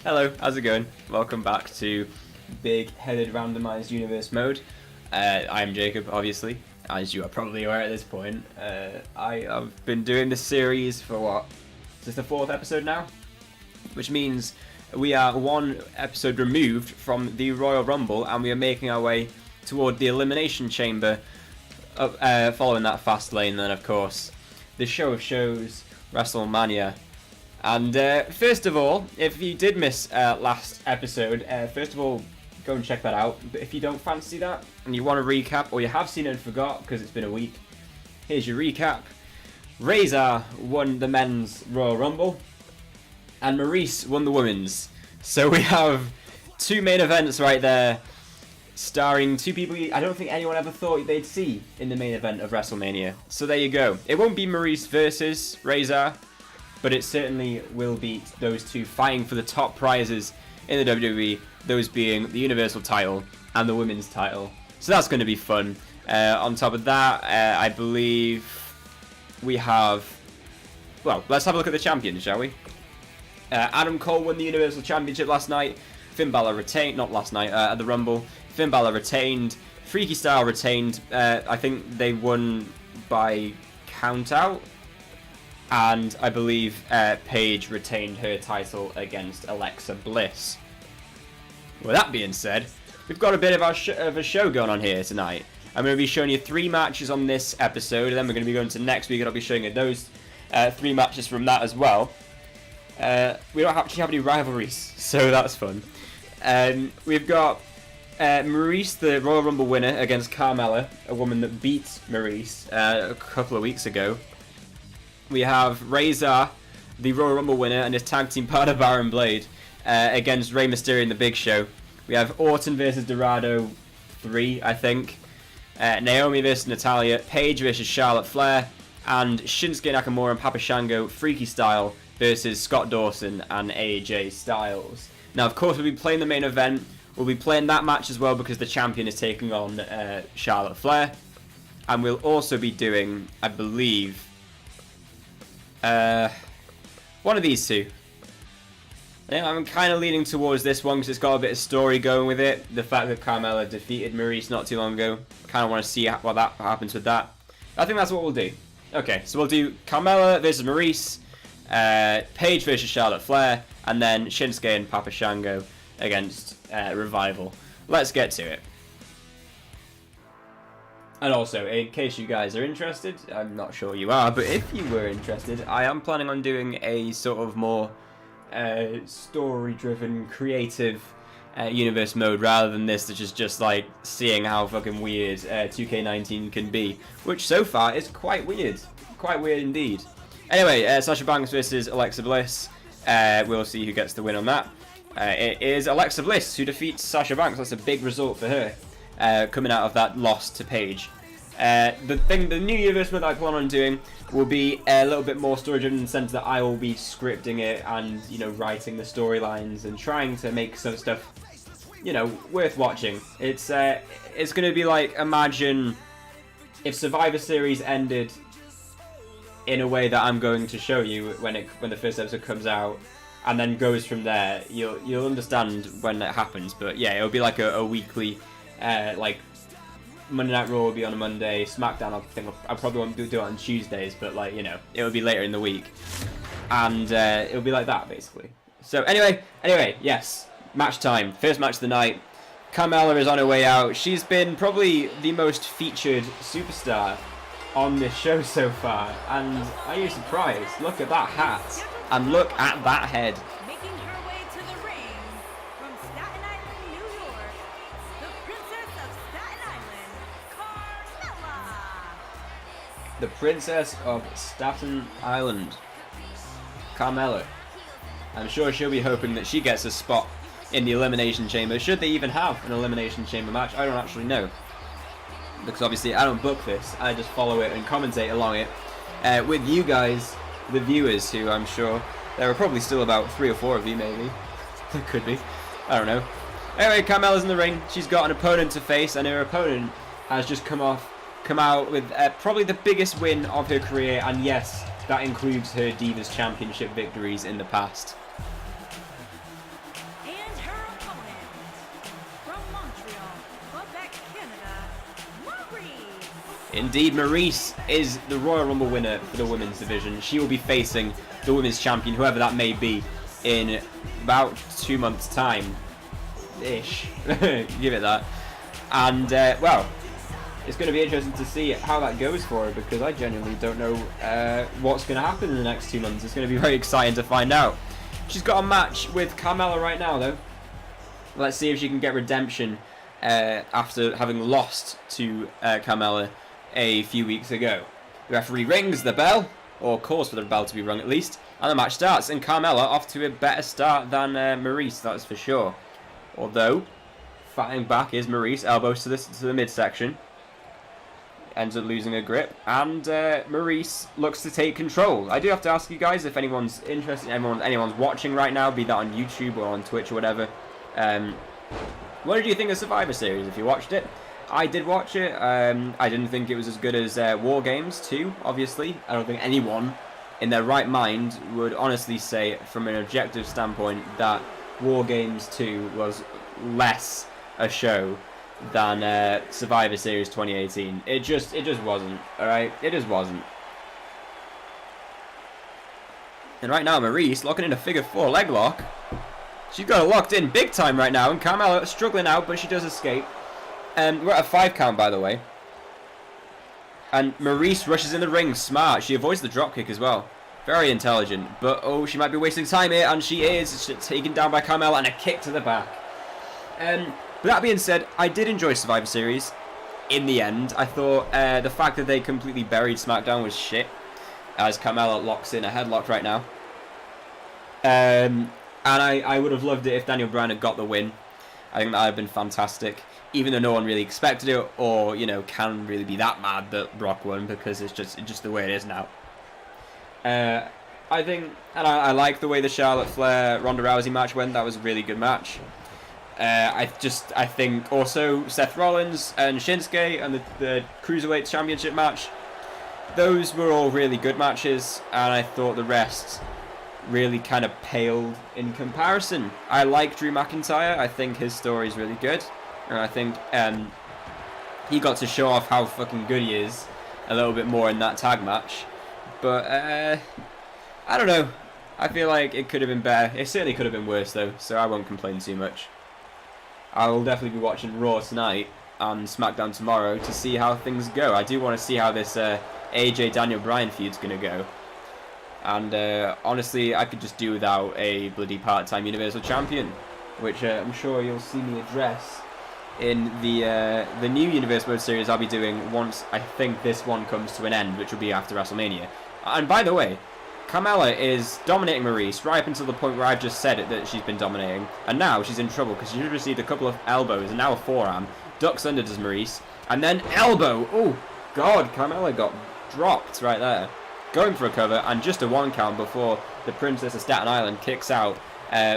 Hello, how's it going? Welcome back to big headed randomized universe mode. I'm Jacob, obviously, as you are probably aware at this point. I have been doing this series for what? Is this the 4th episode now? Which means we are one episode removed from the Royal Rumble and we are making our way toward the Elimination Chamber, following that fast lane then, of course, the show of shows, WrestleMania. And first of all, if you did miss last episode, first of all, go and check that out. But if you don't fancy that and you want a recap, or you have seen it and forgot because it's been a week, here's your recap. Razor won the men's Royal Rumble, and Maurice won the women's. So we have two main events right there, starring two people I don't think anyone ever thought they'd see in the main event of WrestleMania. So there you go. It won't be Maurice versus Razor, but it certainly will be those two fighting for the top prizes in the WWE, those being the Universal title and the Women's title. So that's going to be fun. On top of that, I believe we have... Well, let's have a look at the champions, shall we? Adam Cole won the Universal Championship last night. Finn Balor retained... Not last night, at the Rumble. Finn Balor retained. Freaky Style retained. I think they won by count-out. And I believe Paige retained her title against Alexa Bliss. With that being said, we've got a bit of a show going on here tonight. I'm going to be showing you 3 matches on this episode, and then we're going to be going to next week, and I'll be showing you those 3 matches from that as well. We don't actually have any rivalries, so that's fun. We've got Maurice, the Royal Rumble winner, against Carmella, a woman that beat Maurice a couple of weeks ago. We have Razor, the Royal Rumble winner, and his tag team partner Baron Blade against Rey Mysterio and The Big Show. We have Orton versus Dorado 3, I think. Naomi versus Natalya. Paige versus Charlotte Flair. And Shinsuke Nakamura and Papa Shango Freaky Style versus Scott Dawson and AJ Styles. Now, of course, we'll be playing the main event. We'll be playing that match as well because the champion is taking on Charlotte Flair. And we'll also be doing, I believe... one of these two. I'm kind of leaning towards this one because it's got a bit of story going with it. The fact that Carmella defeated Maurice not too long ago. Kind of want to see what happens with that. I think that's what we'll do. Okay, so we'll do Carmella versus Maurice, Paige versus Charlotte Flair, and then Shinsuke and Papa Shango against Revival. Let's get to it. And also, in case you guys are interested, I'm not sure you are, but if you were interested, I am planning on doing a sort of more story-driven, creative universe mode, rather than this, which is just like seeing how fucking weird 2K19 can be, which so far is quite weird indeed. Anyway, Sasha Banks versus Alexa Bliss. We'll see who gets the win on that. It is Alexa Bliss who defeats Sasha Banks. That's a big result for her. Coming out of that loss to Paige. The new universe mode that I plan on doing will be a little bit more story driven in the sense that I will be scripting it and, you know, writing the storylines and trying to make some stuff, you know, worth watching. It's going to be like, imagine if Survivor Series ended in a way that I'm going to show you when the first episode comes out, and then goes from there. You'll understand when that happens. But yeah, it'll be like a weekly. Like Monday Night Raw will be on a Monday, SmackDown I probably won't do it on Tuesdays, but like, you know, it will be later in the week, and it'll be like that basically. So anyway, yes, match time. First match of the night. Carmella is on her way out. She's been probably the most featured superstar on this show so far, and are you surprised? Look at that hat, and look at that head. The Princess of Staten Island, Carmella. I'm sure she'll be hoping that she gets a spot in the Elimination Chamber. Should they even have an Elimination Chamber match? I don't actually know. Because obviously I don't book this. I just follow it and commentate along it with you guys, the viewers, who I'm sure there are probably still about 3 or 4 of you maybe. There could be. I don't know. Anyway, Carmella's in the ring. She's got an opponent to face, and her opponent has just come out with probably the biggest win of her career, and yes, that includes her Divas Championship victories in the past. Indeed, Maurice is the Royal Rumble winner for the women's division. She will be facing the women's champion, whoever that may be, in about 2 months' time-ish. Give it that. And, well, it's going to be interesting to see how that goes for her, because I genuinely don't know what's going to happen in the next 2 months. It's going to be very exciting to find out. She's got a match with Carmella right now, though. Let's see if she can get redemption after having lost to Carmella a few weeks ago. The referee rings the bell, or calls for the bell to be rung at least, and the match starts. And Carmella off to a better start than Maurice, that's for sure. Although, fighting back is Maurice, elbows to the midsection. Ends up losing her grip, and Maurice looks to take control. I do have to ask you guys if anyone's interested, anyone's watching right now, be that on YouTube or on Twitch or whatever. What did you think of Survivor Series? If you watched it, I did watch it. I didn't think it was as good as War Games 2. Obviously, I don't think anyone in their right mind would honestly say, from an objective standpoint, that War Games 2 was less a show than Survivor Series 2018. It just wasn't, alright? It just wasn't. And right now, Maurice locking in a figure 4 leg lock. She's got it locked in big time right now, and Carmella struggling out, but she does escape. We're at a 5 count, by the way. And Maurice rushes in the ring, smart. She avoids the dropkick as well. Very intelligent, but oh, she might be wasting time here, and she is. She's taken down by Carmella, and a kick to the back. But that being said, I did enjoy Survivor Series. In the end, I thought the fact that they completely buried SmackDown was shit, as Carmella locks in a headlock right now. And I would have loved it if Daniel Bryan had got the win. I think that would have been fantastic, even though no one really expected it, or, you know, can really be that mad that Brock won, because it's just the way it is now. I think, and I like the way the Charlotte Flair Ronda Rousey match went. That was a really good match. I think also Seth Rollins and Shinsuke and the Cruiserweight Championship match, those were all really good matches, and I thought the rest really kind of paled in comparison. I like Drew McIntyre. I think his story is really good, and I think he got to show off how fucking good he is a little bit more in that tag match. But I don't know. I feel like it could have been better. It certainly could have been worse though, so I won't complain too much. I will definitely be watching Raw tonight and SmackDown tomorrow to see how things go. I do want to see how this AJ Daniel Bryan feud's going to go. And honestly, I could just do without a bloody part-time Universal Champion, which I'm sure you'll see me address in the new Universe Mode series I'll be doing once I think this one comes to an end, which will be after WrestleMania. And by the way, Carmella is dominating Maurice right up until the point where I've just said it that she's been dominating. And now she's in trouble because she's received a couple of elbows and now a forearm. Ducks under does Maurice. And then elbow! Oh, God, Carmella got dropped right there. Going for a cover and just a 1 count before the Princess of Staten Island kicks out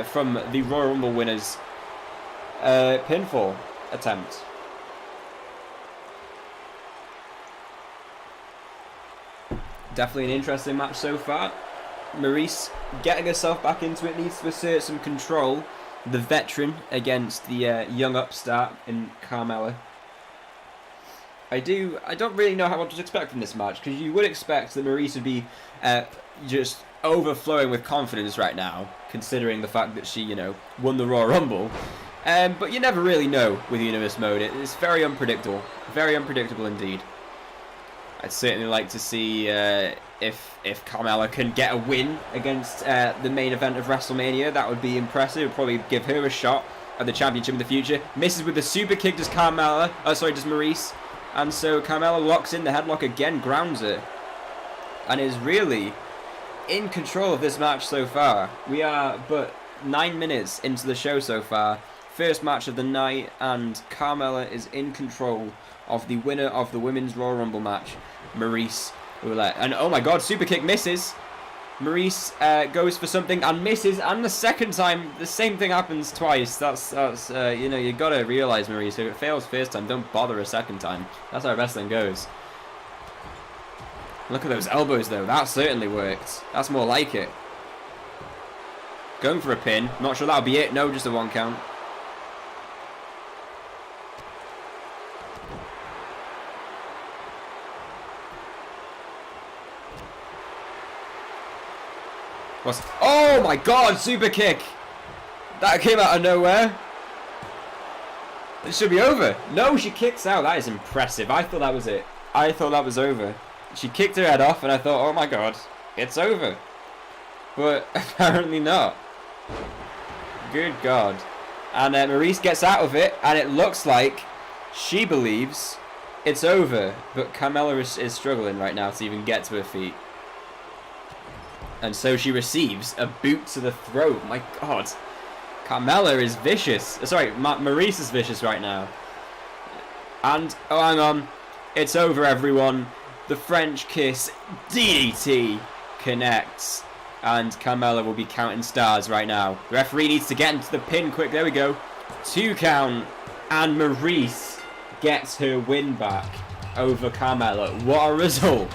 from the Royal Rumble winner's pinfall attempt. Definitely an interesting match so far. Maurice getting herself back into it, needs to assert some control. The veteran against the young upstart in Carmella. I don't really know what to expect from this match, because you would expect that Maurice would be just overflowing with confidence right now, considering the fact that she, you know, won the Royal Rumble. But you never really know with Universe Mode. It's very unpredictable indeed. I'd certainly like to see if Carmella can get a win against the main event of WrestleMania. That would be impressive. It would probably give her a shot at the championship in the future. Misses with the super kick, does Maurice. And so Carmella locks in the headlock again, grounds it, and is really in control of this match so far. We are but 9 minutes into the show so far. First match of the night, and Carmella is in control of the winner of the Women's Royal Rumble match, Maurice Ouellette. And oh my God, super kick misses. Maurice goes for something and misses, and the second time the same thing happens twice. That's you know, you gotta realize, Maurice, if it fails first time, don't bother a second time. That's how wrestling goes. Look at those elbows though, that certainly worked. That's more like it. Going for a pin, not sure that'll be it. No, just a 1 count. Oh my god, super kick! That came out of nowhere. It should be over. No, she kicks out. That is impressive. I thought that was it. I thought that was over. She kicked her head off and I thought, oh my god, it's over. But apparently not. Good god. And Maurice gets out of it and it looks like she believes it's over. But Carmella is struggling right now to even get to her feet. And so she receives a boot to the throat. My god. Carmella is vicious. Sorry, Maurice is vicious right now. And, oh hang on. It's over, everyone. The French kiss DDT connects. And Carmella will be counting stars right now. The referee needs to get into the pin quick. There we go. 2 count. And Maurice gets her win back over Carmella. What a result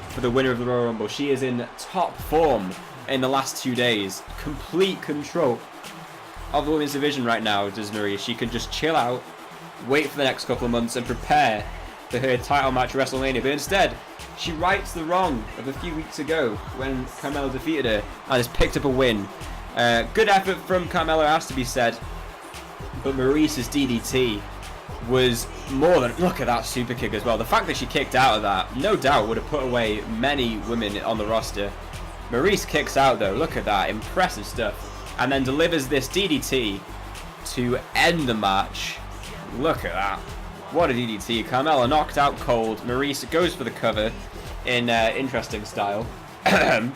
for the winner of the Royal Rumble. She is in top form in the last 2 days. Complete control of the women's division right now, does Maurice. She can just chill out, wait for the next couple of months and prepare for her title match at WrestleMania. But instead, she rights the wrong of a few weeks ago when Carmella defeated her and has picked up a win. Good effort from Carmella, has to be said. But Maurice's DDT was more than... Look at that super kick as well. The fact that she kicked out of that, no doubt, would have put away many women on the roster. Maurice kicks out though. Look at that. Impressive stuff. And then delivers this DDT to end the match. Look at that. What a DDT. Carmella knocked out cold. Maurice goes for the cover in interesting style. And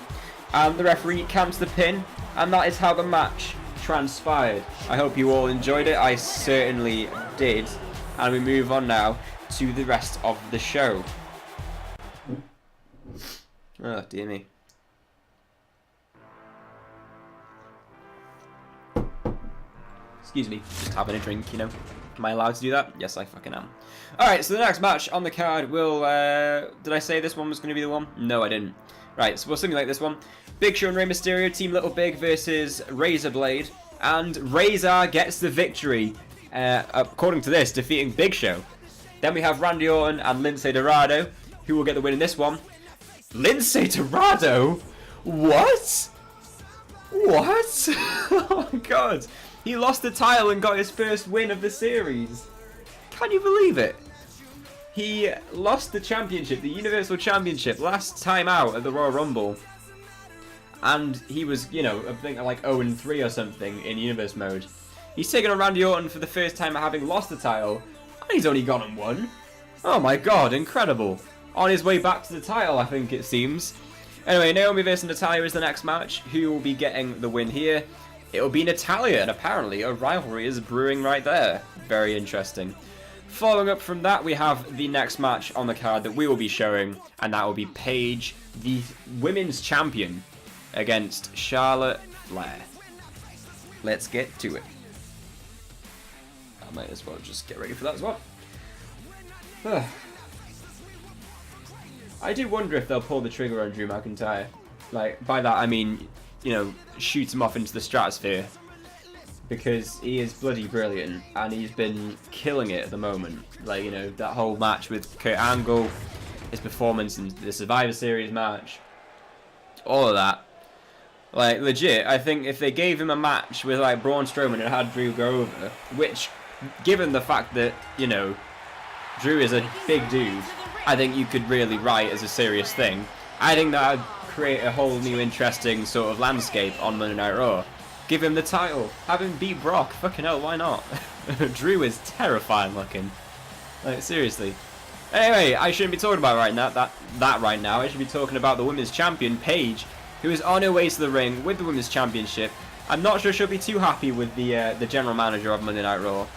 the referee counts the pin. And that is how the match transpired. I hope you all enjoyed it. I certainly did. And we move on now to the rest of the show. Oh, dear me. Excuse me, just having a drink, you know. Am I allowed to do that? Yes, I fucking am. Alright, so the next match on the card will... did I say this one was going to be the one? No, I didn't. Right, so we'll simulate this one. Big Show and Rey Mysterio, Team Little Big versus Razor Blade. And Razor gets the victory, according to this, defeating Big Show. Then we have Randy Orton and Lince Dorado, who will get the win in this one. Lince Dorado? What? What? Oh my god. He lost the title and got his first win of the series. Can you believe it? He lost the championship, the Universal Championship, last time out at the Royal Rumble. And he was, you know, I think like 0-3 or something in Universe mode. He's taken on Randy Orton for the first time having lost the title. And he's only gone and won. Oh my god, incredible. On his way back to the title, I think it seems. Anyway, Naomi versus Natalya is the next match. Who will be getting the win here? It'll be Natalya, and apparently a rivalry is brewing right there. Very interesting. Following up from that, we have the next match on the card that we will be showing, and that will be Paige, the women's champion, against Charlotte Flair. Let's get to it. I might as well just get ready for that as well. I do wonder if they'll pull the trigger on Drew McIntyre. Like, by that I mean, you know, shoot him off into the stratosphere. Because he is bloody brilliant, and he's been killing it at the moment. Like, you know, that whole match with Kurt Angle, his performance in the Survivor Series match, all of that. Like, legit, I think if they gave him a match with, like, Braun Strowman and had Drew go over, which, given the fact that, you know, Drew is a big dude, I think you could really write as a serious thing. I think that would create a whole new interesting sort of landscape on Monday Night Raw. Give him the title. Have him beat Brock. Fucking hell, why not? Drew is terrifying looking. Like, seriously. Anyway, I shouldn't be talking about that right now. I should be talking about the women's champion, Paige, who is on her way to the ring with the women's championship. I'm not sure she'll be too happy with the general manager of Monday Night Raw,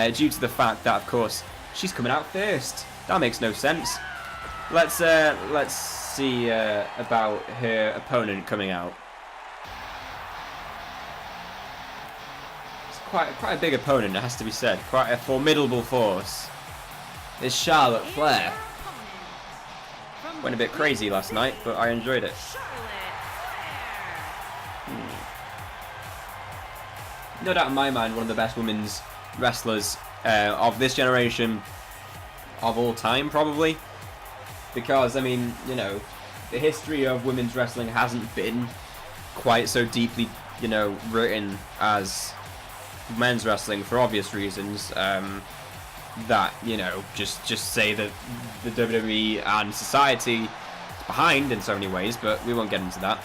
due to the fact that, of course, she's coming out first. That makes no sense. Let's see about her opponent coming out. Quite a big opponent, it has to be said. Quite a formidable force. It's Charlotte Flair. Went a bit crazy last night, but I enjoyed it. No doubt in my mind, one of the best women's wrestlers of this generation, of all time, probably. Because, I mean, you know, the history of women's wrestling hasn't been quite so deeply, you know, written as men's wrestling for obvious reasons. That, you know, just say that the WWE and society is behind in so many ways, but we won't get into that.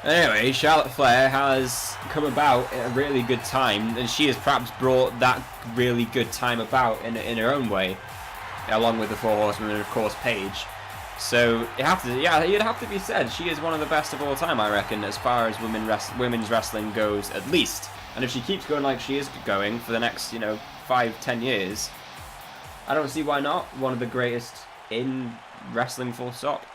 Anyway, Charlotte Flair has come about at a really good time, and she has perhaps brought that really good time about in her own way, along with the Four Horsemen and of course Paige. So you'd have to be said, she is one of the best of all time, I reckon, as far as women's wrestling goes, at least. And if she keeps going like she is going for the next, you know, 5-10 years, I don't see why not. One of the greatest in wrestling, full stop.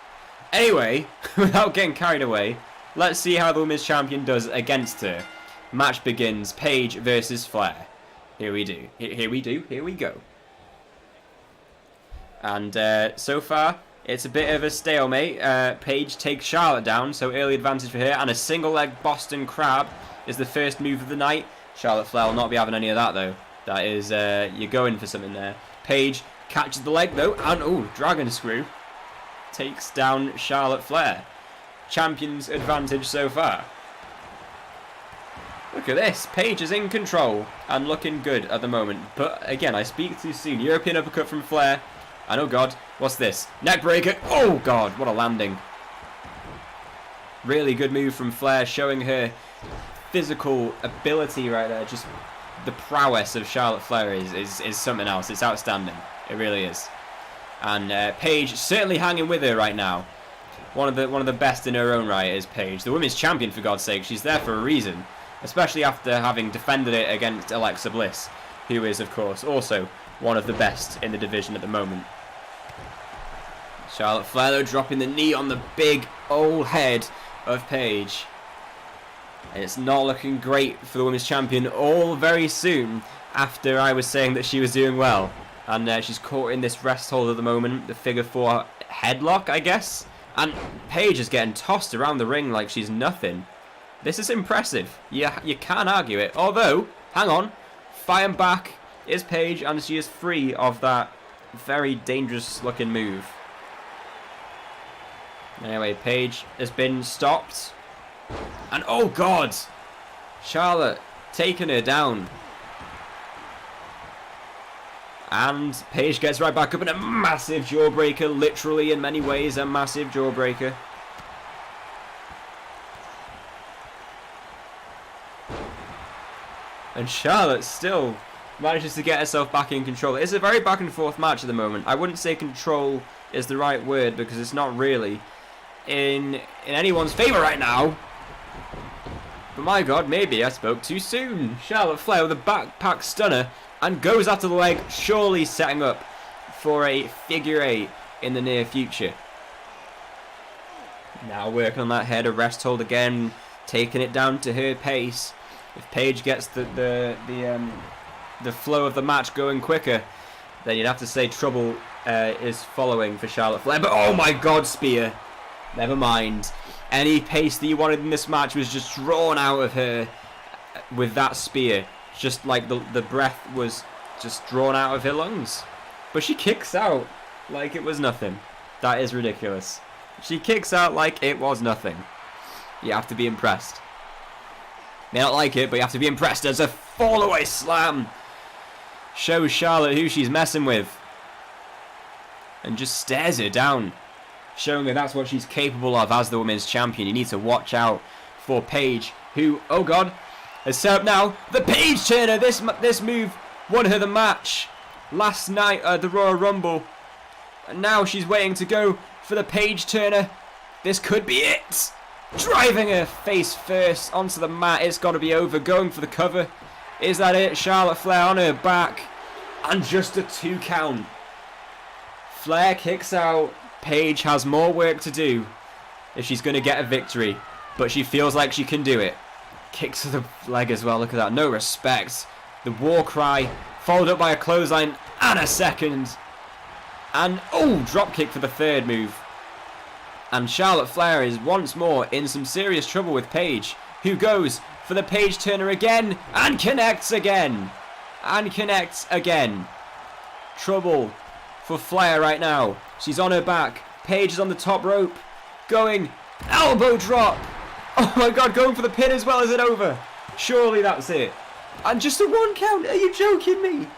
Anyway, without getting carried away, let's see how the women's champion does against her. Match begins. Paige versus Flair. Here we go. And so far, it's a bit of a stalemate. Paige takes Charlotte down, so early advantage for her. And a single leg Boston Crab is the first move of the night. Charlotte Flair will not be having any of that, though. That is, you're going for something there. Paige catches the leg, though. And, Dragon Screw takes down Charlotte Flair. Champion's advantage so far. Look at this. Paige is in control and looking good at the moment. But, again, I speak too soon. European uppercut from Flair. And, oh, God, what's this? Neckbreaker. Oh, God, what a landing. Really good move from Flair, showing her physical ability right there. Just the prowess of Charlotte Flair is something else. It's outstanding. It really is. And Paige certainly hanging with her right now. One of the best in her own right is Paige. The women's champion, for God's sake. She's there for a reason. Especially after having defended it against Alexa Bliss, who is, of course, also one of the best in the division at the moment. Charlotte Flair, though, dropping the knee on the big old head of Paige. And it's not looking great for the women's champion all very soon after I was saying that she was doing well. And she's caught in this rest hold at the moment, the figure 4 headlock, I guess. And Paige is getting tossed around the ring like she's nothing. This is impressive. Yeah, you can't argue it. Although, hang on, fighting back is Paige, and she is free of that very dangerous looking move. Anyway, Paige has been stopped. And oh God! Charlotte taking her down. And Paige gets right back up in a massive jawbreaker, literally in many ways a massive jawbreaker. And Charlotte still manages to get herself back in control. It's a very back and forth match at the moment. I wouldn't say control is the right word because it's not really in anyone's favour right now. But my God, maybe I spoke too soon. Charlotte Flair with a backpack stunner and goes after the leg, surely setting up for a figure 8 in the near future. Now working on that head, a rest hold again, taking it down to her pace. If Paige gets the flow of the match going quicker, then you'd have to say trouble is following for Charlotte Flair. But oh my God, spear. Never mind. Any pace that you wanted in this match was just drawn out of her with that spear. Just like the breath was just drawn out of her lungs. But she kicks out like it was nothing. That is ridiculous. She kicks out like it was nothing. You have to be impressed. May not like it, but you have to be impressed. As a fall-away slam shows Charlotte who she's messing with. And just stares her down, showing her that's what she's capable of as the women's champion. You need to watch out for Paige, who, oh God, has set up now the Paige Turner. This move won her the match last night at the Royal Rumble. And now she's waiting to go for the Paige Turner. This could be it. Driving her face first onto the mat. It's got to be over. Going for the cover. Is that it? Charlotte Flair on her back. And just a 2 count. Flair kicks out. Paige has more work to do if she's going to get a victory. But she feels like she can do it. Kicks to the leg as well. Look at that. No respect. The war cry. Followed up by a clothesline. And a second. And, oh, drop kick for the third move. And Charlotte Flair is once more in some serious trouble with Paige, who goes for the Paige Turner again and connects again. And connects again. Trouble for Flair right now. She's on her back. Paige is on the top rope. Going. Elbow drop. Oh my god, going for the pin as well. Is it over? Surely that's it. And just a 1 count. Are you joking me?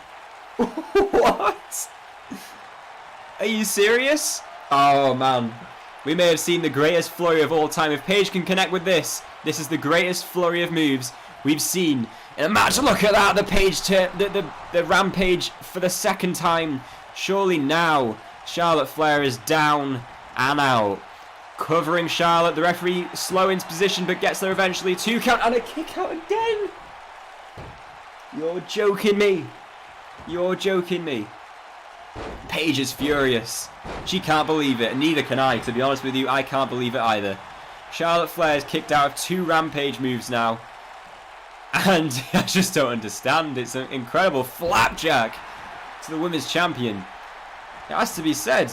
What? Are you serious? Oh man. We may have seen the greatest flurry of all time. If Paige can connect with this, this is the greatest flurry of moves we've seen in a match. Look at that. The rampage for the second time. Surely now Charlotte Flair is down and out. Covering Charlotte. The referee slow into position but gets there eventually. 2 count and a kick out again. You're joking me. You're joking me. Paige is furious. She can't believe it. Neither can I, to be honest with you. I can't believe it either. Charlotte Flair's kicked out of 2 rampage moves now. And I just don't understand. It's an incredible flapjack to the women's champion. It has to be said.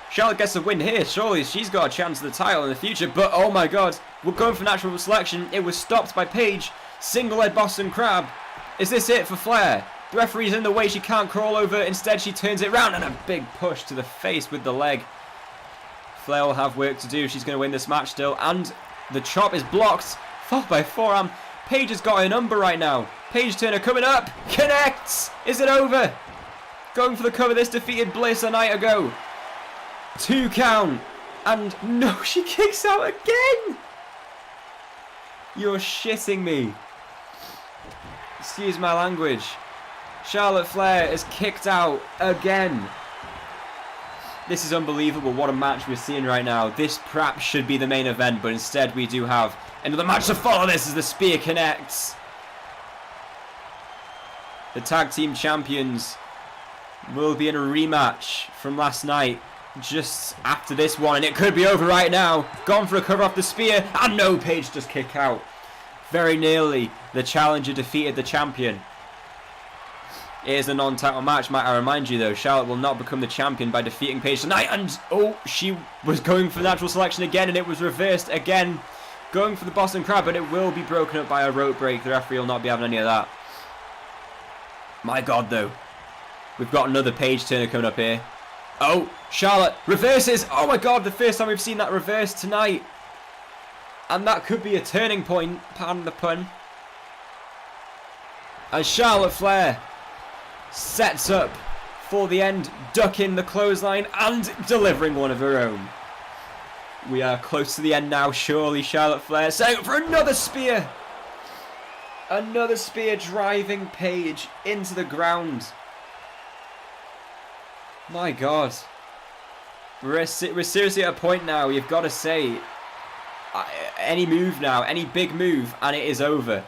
Charlotte gets a win here. Surely she's got a chance at the title in the future. But oh my god. We're going for natural selection. It was stopped by Paige. Single leg Boston Crab. Is this it for Flair? The referee's in the way. She can't crawl over. Instead she turns it round and a big push to the face with the leg. Flair will have work to do. She's going to win this match still. And the chop is blocked. Followed by forearm. Paige has got a number right now. Paige Turner coming up. Connects. Is it over? Going for the cover. This defeated Bliss a night ago. 2 count. And no, she kicks out again. You're shitting me. Excuse my language. Charlotte Flair is kicked out again. This is unbelievable. What a match we're seeing right now. This perhaps should be the main event, but instead we do have another match to follow this as the spear connects. The tag team champions will be in a rematch from last night just after this one, and it could be over right now. Gone for a cover off the spear, and no, Paige does kick out. Very nearly the challenger defeated the champion. It is a non-title match, might I remind you though. Charlotte will not become the champion by defeating Paige tonight. And oh, she was going for natural selection again and it was reversed again. Going for the Boston Crab, but it will be broken up by a rope break. The referee will not be having any of that. My god though. We've got another Paige Turner coming up here. Oh, Charlotte reverses. Oh my god, the first time we've seen that reverse tonight. And that could be a turning point, pardon the pun. And Charlotte Flair sets up for the end, ducking the clothesline and delivering one of her own. We are close to the end now, surely. Charlotte Flair setting up for another spear. Another spear driving Paige into the ground. My god. We're seriously at a point now, you've got to say, any move now, any big move, and it is over.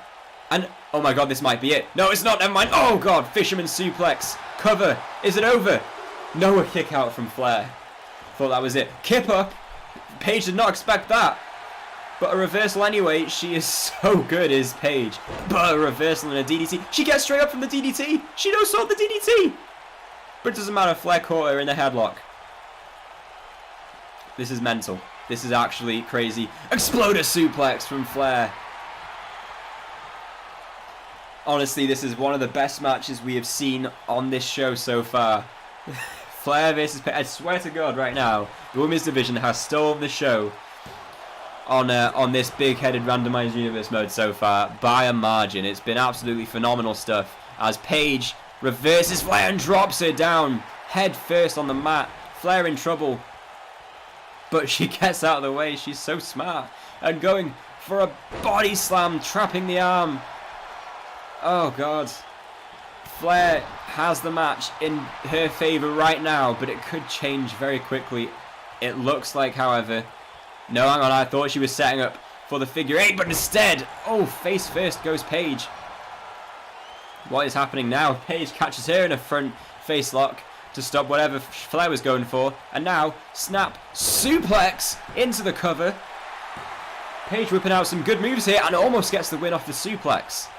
And, oh my god, this might be it. No, it's not, never mind. Oh god, fisherman suplex. Cover. Is it over? No, a kick out from Flair. Thought that was it. Kip up. Paige did not expect that. But a reversal anyway. She is so good, is Paige. But a reversal and a DDT. She gets straight up from the DDT. She knows sort the DDT. But it doesn't matter. Flair caught her in the headlock. This is mental. This is actually crazy. Exploder suplex from Flair. Honestly, this is one of the best matches we have seen on this show so far. Flair versus Paige. I swear to God right now, the women's division has stolen the show on this big-headed randomized universe mode so far by a margin. It's been absolutely phenomenal stuff as Paige reverses Flair and drops her down head first on the mat. Flair in trouble, but she gets out of the way. She's so smart and going for a body slam, trapping the arm. Oh god. Flair has the match in her favour right now, but it could change very quickly. It looks like, however... No, hang on, I thought she was setting up for the figure 8, but instead... Oh, face first goes Paige. What is happening now? Paige catches her in a front face lock to stop whatever Flair was going for. And now, snap, suplex into the cover. Paige whipping out some good moves here and almost gets the win off the suplex.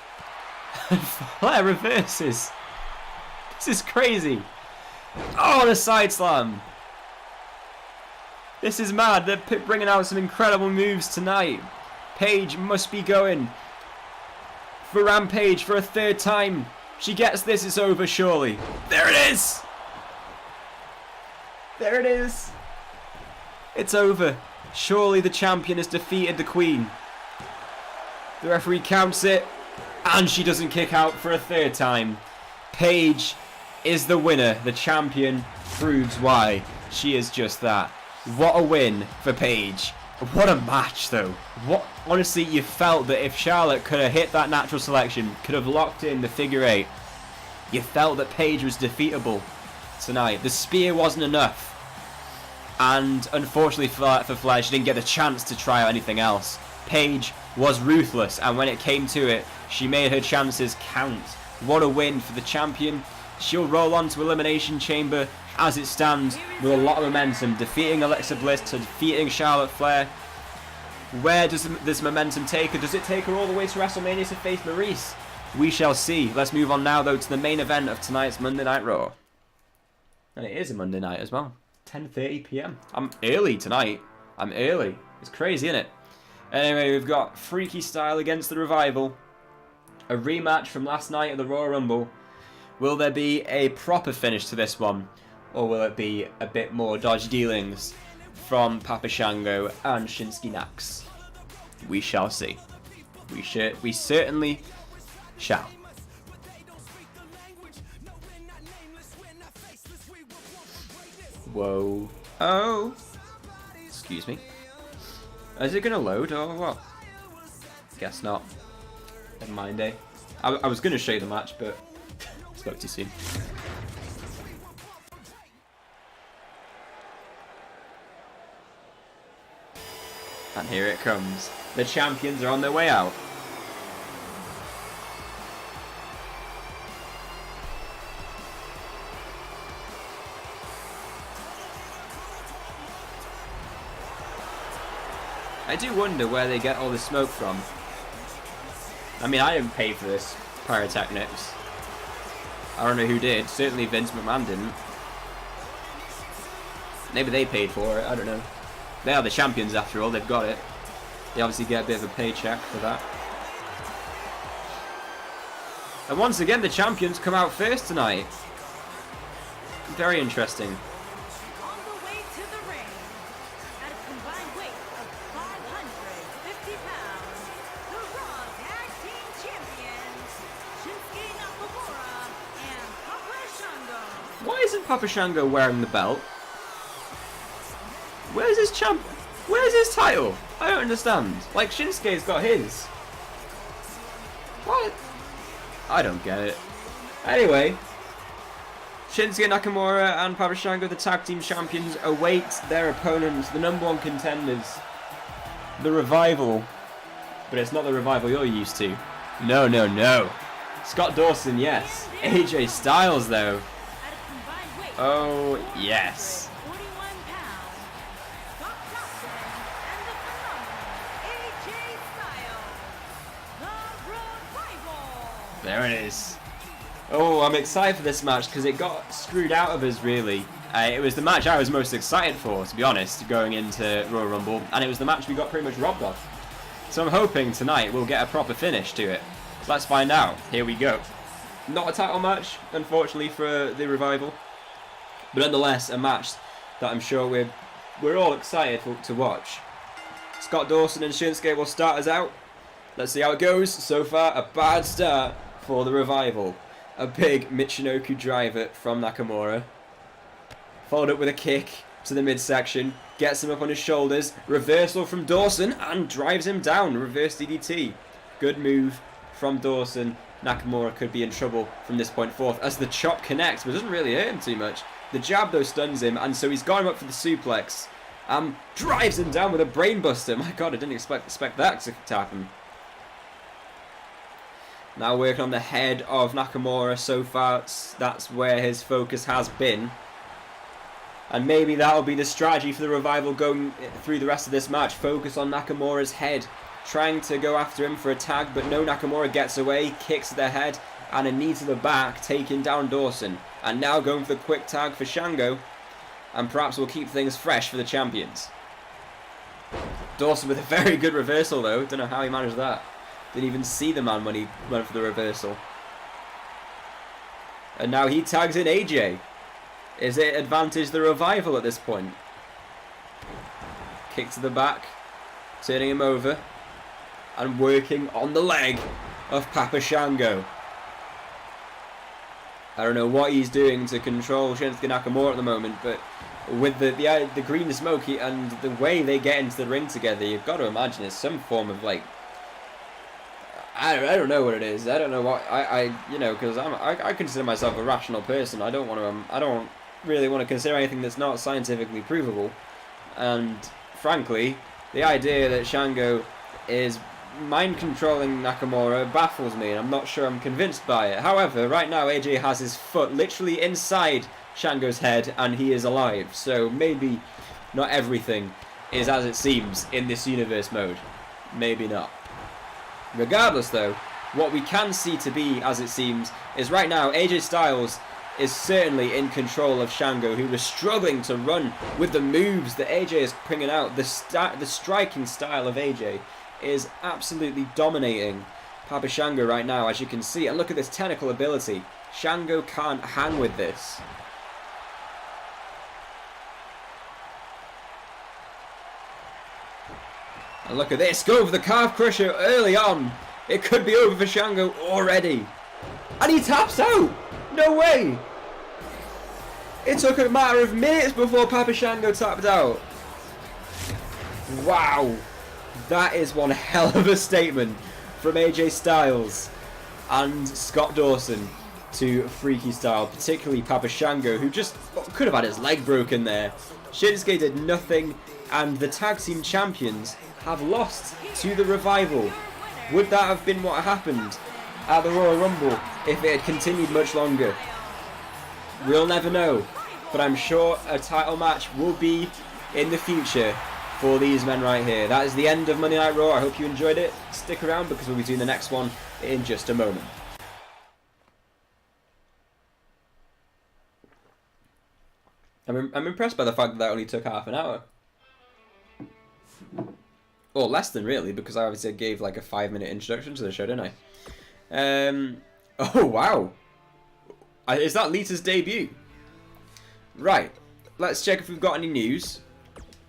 And Flair reverses. This is crazy. Oh, the side slam. This is mad. They're bringing out some incredible moves tonight. Paige must be going for Rampage for a third time. She gets this, it's over surely. There it is. There it is. It's over. Surely the champion has defeated the queen. The referee counts it, and she doesn't kick out for a third time. Paige is the winner. The champion proves why. She is just that. What a win for Paige. What a match, though. What, honestly, you felt that if Charlotte could have hit that natural selection, could have locked in the figure eight, you felt that Paige was defeatable tonight. The spear wasn't enough. And unfortunately for Flair, she didn't get the chance to try out anything else. Paige was ruthless, and when it came to it, she made her chances count. What a win for the champion. She'll roll on to Elimination Chamber as it stands with a lot of momentum, defeating Alexa Bliss to defeating Charlotte Flair. Where does this momentum take her? Does it take her all the way to WrestleMania to face Maurice? We shall see. Let's move on now, though, to the main event of tonight's Monday Night Raw. And it is a Monday night as well. 10:30 p.m. I'm early tonight. I'm early. It's crazy, isn't it? Anyway, we've got Freaky Style against the Revival. A rematch from last night at the Royal Rumble. Will there be a proper finish to this one? Or will it be a bit more dodgy dealings from Papa Shango and Shinsuke Nax? We shall see. We certainly shall. Whoa. Oh. Excuse me. Is it going to load or what? Guess not. Never mind, eh? I was going to show you the match, but spoke too soon. And here it comes. The champions are on their way out. I do wonder where they get all the smoke from. I mean, I didn't pay for this pyrotechnics. I don't know who did. Certainly Vince McMahon didn't. Maybe they paid for it. I don't know. They are the champions after all. They've got it. They obviously get a bit of a paycheck for that. And once again, the champions come out first tonight. Very interesting. On the way to the ring, at a combined weight of 550 pounds, the Raw Tag Team Champions, Shinsuke Nakamura and Papa Shango. Why isn't Papa Shango wearing the belt? Where's his champ? Where's his title? I don't understand. Like, Shinsuke's got his. What? I don't get it. Anyway, Shinsuke Nakamura and Papa Shango, the tag team champions, await their opponents, the #1 contenders, the Revival. But it's not the Revival you're used to. No, no, no. Scott Dawson, yes. AJ Styles, though. At a combined weight Oh, yes. 41 pounds, Scott Dawson and the phenomenal AJ Styles, the Revival. There it is. Oh, I'm excited for this match because it got screwed out of us, really. It was the match I was most excited for, to be honest, going into Royal Rumble, and it was the match we got pretty much robbed of. So I'm hoping tonight we'll get a proper finish to it. Let's find out. Here we go. Not a title match, unfortunately, for the Revival, but nonetheless a match that I'm sure we're all excited to watch. Scott Dawson and Shinsuke will start us out. Let's see how it goes. So far, a bad start for the Revival. A big Michinoku driver from Nakamura. Followed up with a kick to the midsection. Gets him up on his shoulders. Reversal from Dawson and drives him down. Reverse DDT. Good move from Dawson. Nakamura could be in trouble from this point forth as the chop connects, but doesn't really hurt him too much. The jab, though, stuns him, and so he's got him up for the suplex. Drives him down with a brainbuster. My God, I didn't expect that to happen. Now working on the head of Nakamura so far, that's where his focus has been. And maybe that'll be the strategy for the Revival going through the rest of this match. Focus on Nakamura's head. Trying to go after him for a tag, but no, Nakamura gets away, kicks to the head, and a knee to the back, taking down Dawson. And now going for the quick tag for Shango. And perhaps we'll keep things fresh for the champions. Dawson with a very good reversal, though. Don't know how he managed that. Didn't even see the man when he went for the reversal. And now he tags in AJ. Is it advantage the Revival at this point? Kick to the back. Turning him over. And working on the leg of Papa Shango. I don't know what he's doing to control Shinsuke Nakamura at the moment, but with the green smoke and the way they get into the ring together, you've got to imagine it's some form of like, I don't know what it is. I don't know what you know, because I consider myself a rational person. I don't really want to consider anything that's not scientifically provable. And frankly, the idea that Shango is mind controlling Nakamura baffles me, and I'm not sure I'm convinced by it. However, right now AJ has his foot literally inside Shango's head and he is alive, so maybe not everything is as it seems in this universe mode. Maybe not. Regardless though, what we can see to be as it seems is right now AJ Styles is certainly in control of Shango, who was struggling to run with the moves that AJ is bringing out. The striking style of AJ is absolutely dominating Papa Shango right now, as you can see. And look at this technical ability. Shango can't hang with this. And look at this. Go for the calf crusher early on. It could be over for Shango already. And he taps out. No way. It took a matter of minutes before Papa Shango tapped out. Wow. That is one hell of a statement from AJ Styles and Scott Dawson to Freaky Style, particularly Papa Shango, who just could have had his leg broken there. Shinsuke did nothing, and the tag team champions have lost to the Revival. Would that have been what happened at the Royal Rumble if it had continued much longer? We'll never know, but I'm sure a title match will be in the future for these men right here. That is the end of Monday Night Raw. I hope you enjoyed it. Stick around because we'll be doing the next one in just a moment. I'm impressed by the fact that that only took half an hour. Or less than, really, because I obviously gave like a 5-minute introduction to the show, didn't I? Oh, wow. Is that Lita's debut? Right. Let's check if we've got any news.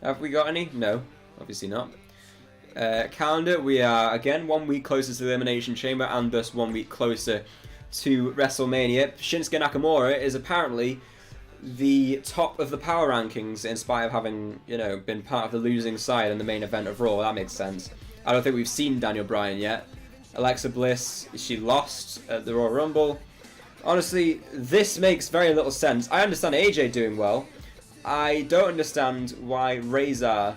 Have we got any? No, obviously not. Calendar, we are again 1 week closer to the Elimination Chamber and thus 1 week closer to WrestleMania. Shinsuke Nakamura is apparently the top of the power rankings in spite of having, you know, been part of the losing side in the main event of Raw. That makes sense. I don't think we've seen Daniel Bryan yet. Alexa Bliss, she lost at the Royal Rumble. Honestly, this makes very little sense. I understand AJ doing well. I don't understand why Razor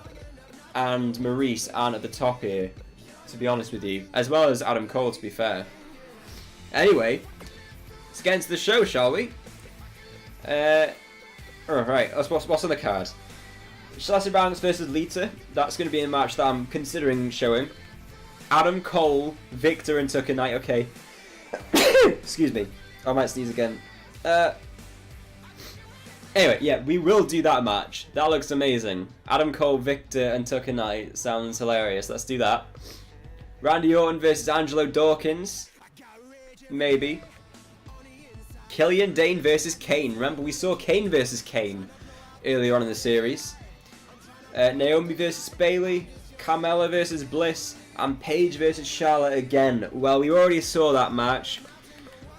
and Maurice aren't at the top here, to be honest with you. As well as Adam Cole, to be fair. Anyway, let's get into the show, shall we? Alright, what's on the card? Sasha Banks versus Lita. That's going to be a match that I'm considering showing. Adam Cole, Victor and Tucker Knight. Okay. Excuse me. I might sneeze again. Anyway, yeah, we will do that match. That looks amazing. Adam Cole, Victor, and Tucker Knight sounds hilarious. Let's do that. Randy Orton versus Angelo Dawkins. Maybe. Killian Dane versus Kane. Remember, we saw Kane versus Kane earlier on in the series. Naomi versus Bayley. Carmella versus Bliss. And Paige versus Charlotte again. Well, we already saw that match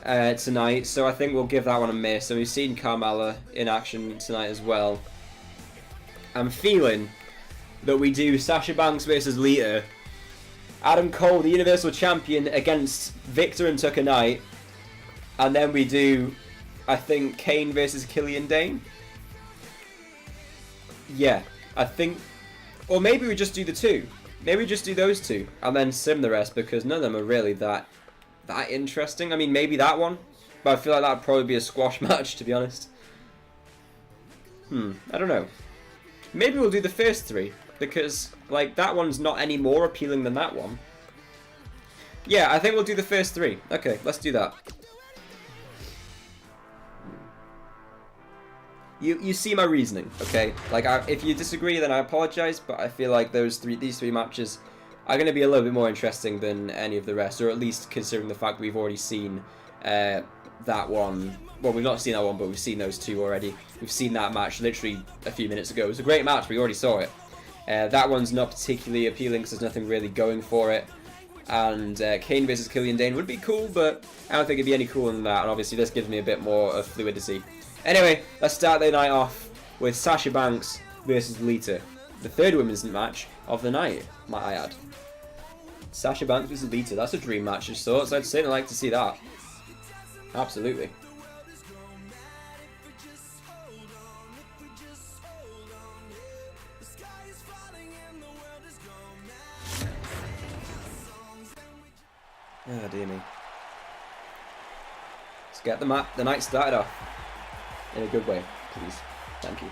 tonight, so I think we'll give that one a miss. And we've seen Carmella in action tonight as well. I'm feeling that we do Sasha Banks versus Lita, Adam Cole, the Universal Champion, against Victor and Tucker Knight, and then we do, I think, Kane versus Killian Dane. Yeah, I think, or maybe we just do the two. Maybe we just do those two and then sim the rest, because none of them are really that interesting. I mean, maybe that one, but I feel like that would probably be a squash match, to be honest. I don't know. Maybe we'll do the first three, because like that one's not any more appealing than that one. Yeah, I think we'll do the first three. Okay, let's do that. You see my reasoning, okay? Like, if you disagree, then I apologize, but I feel like these three matches are going to be a little bit more interesting than any of the rest, or at least considering the fact we've already seen that one. Well, we've not seen that one, but we've seen those two already. We've seen that match literally a few minutes ago. It was a great match. We already saw it. That one's not particularly appealing because there's nothing really going for it. And Kane versus Killian Dane would be cool, but I don't think it'd be any cooler than that. And obviously this gives me a bit more of fluidity. Anyway, let's start the night off with Sasha Banks versus Lita. The third women's match of the night, might I add. Sasha Banks versus Lita. That's a dream match of sorts. I'd certainly like to see that. Absolutely. Oh dear me. Let's get the night started off in a good way, please. Thank you.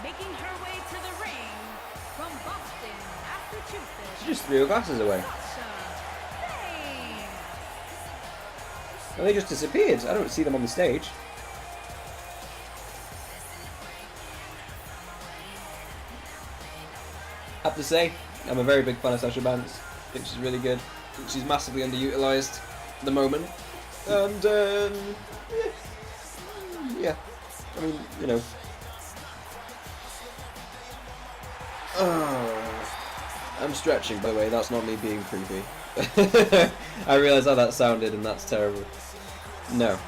Making her way to the ring from Boston, Massachusetts. She just threw her glasses away. Sasha Banks. Well, they just disappeared. I don't see them on the stage. I have to say, I'm a very big fan of Sasha Banks. I think she's really good. I think she's massively underutilized at the moment. And, yeah. I mean, you know. Oh, I'm stretching, by the way. That's not me being creepy. I realise how that sounded, and that's terrible. No.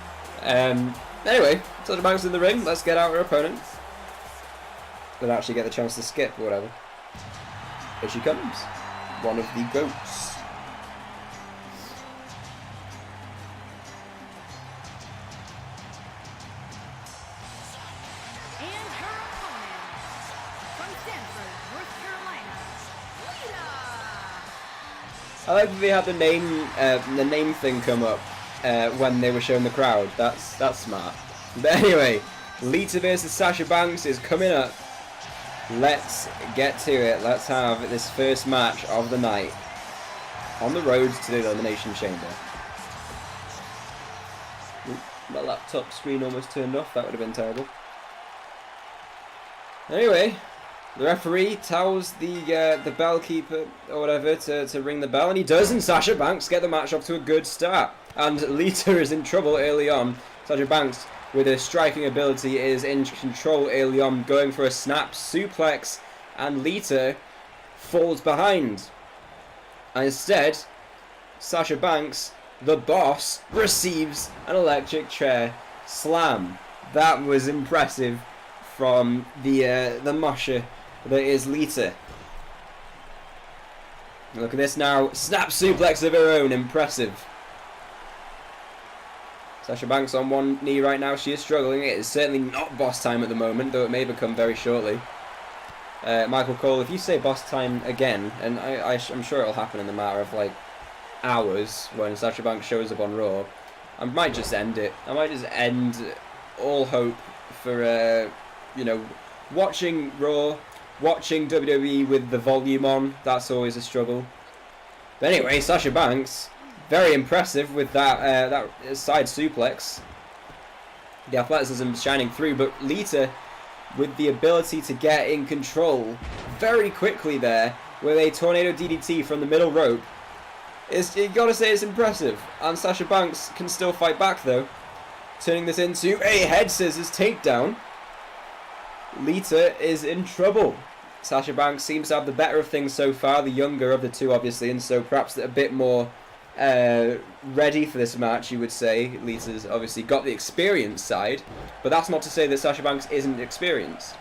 Anyway, Sasha Banks in the ring. Let's get out her opponent. But actually get the chance to skip or whatever. Here she comes. One of the goats. And her opponent from Stanford, North Carolina, Lita. I like that they had the name thing come up when they were showing the crowd. That's smart. But anyway, Lita versus Sasha Banks is coming up. Let's get to it. Let's have this first match of the night on the road to the Elimination Chamber. Ooh, my laptop screen almost turned off. That would have been terrible. Anyway, the referee tells the bell keeper or whatever to ring the bell, and he does, and Sasha Banks get the match off to a good start. And Lita is in trouble early on. Sasha Banks, with her striking ability, is in control early on, going for a snap suplex, and Lita falls behind. And instead, Sasha Banks, the boss, receives an electric chair slam. That was impressive from the Masha that is Lita. Look at this now, snap suplex of her own, impressive. Sasha Banks on one knee right now. She is struggling. It is certainly not boss time at the moment, though it may become very shortly. Michael Cole, if you say boss time again, and I'm sure it'll happen in the matter of like hours when Sasha Banks shows up on Raw, I might just end it. I might just end all hope for you know, watching Raw, watching WWE with the volume on. That's always a struggle. But anyway, Sasha Banks, very impressive with that side suplex. The athleticism shining through, but Lita with the ability to get in control very quickly there with a tornado DDT from the middle rope. You gotta say it's impressive. And Sasha Banks can still fight back though, turning this into a head scissors takedown. Lita is in trouble. Sasha Banks seems to have the better of things so far, the younger of the two obviously, and so perhaps a bit more ready for this match, you would say. Lita's obviously got the experience side, but that's not to say that Sasha Banks isn't experienced.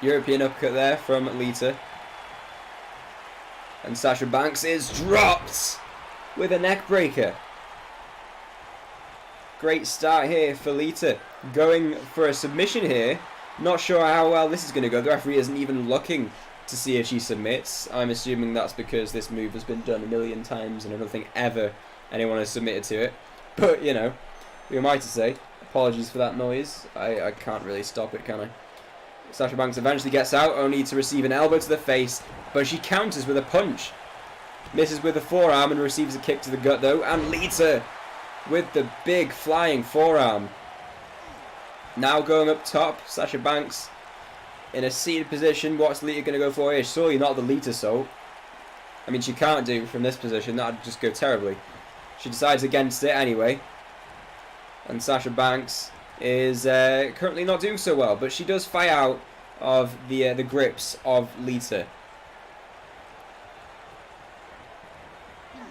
European uppercut there from Lita. And Sasha Banks is dropped with a neck breaker. Great start here for Lita. Going for a submission here. Not sure how well this is going to go. The referee isn't even looking to see if she submits. I'm assuming that's because this move has been done a million times and I don't think ever anyone has submitted to it. But, you know, who am I to say? Apologies for that noise. I can't really stop it, can I? Sasha Banks eventually gets out, only to receive an elbow to the face, but she counters with a punch. Misses with a forearm and receives a kick to the gut, though. And Lita with the big flying forearm. Now going up top, Sasha Banks in a seated position. What's Lita going to go for here? Surely not the Lita Salt. I mean, she can't do from this position. That would just go terribly. She decides against it anyway. And Sasha Banks is currently not doing so well, but she does fight out of the grips of Lita.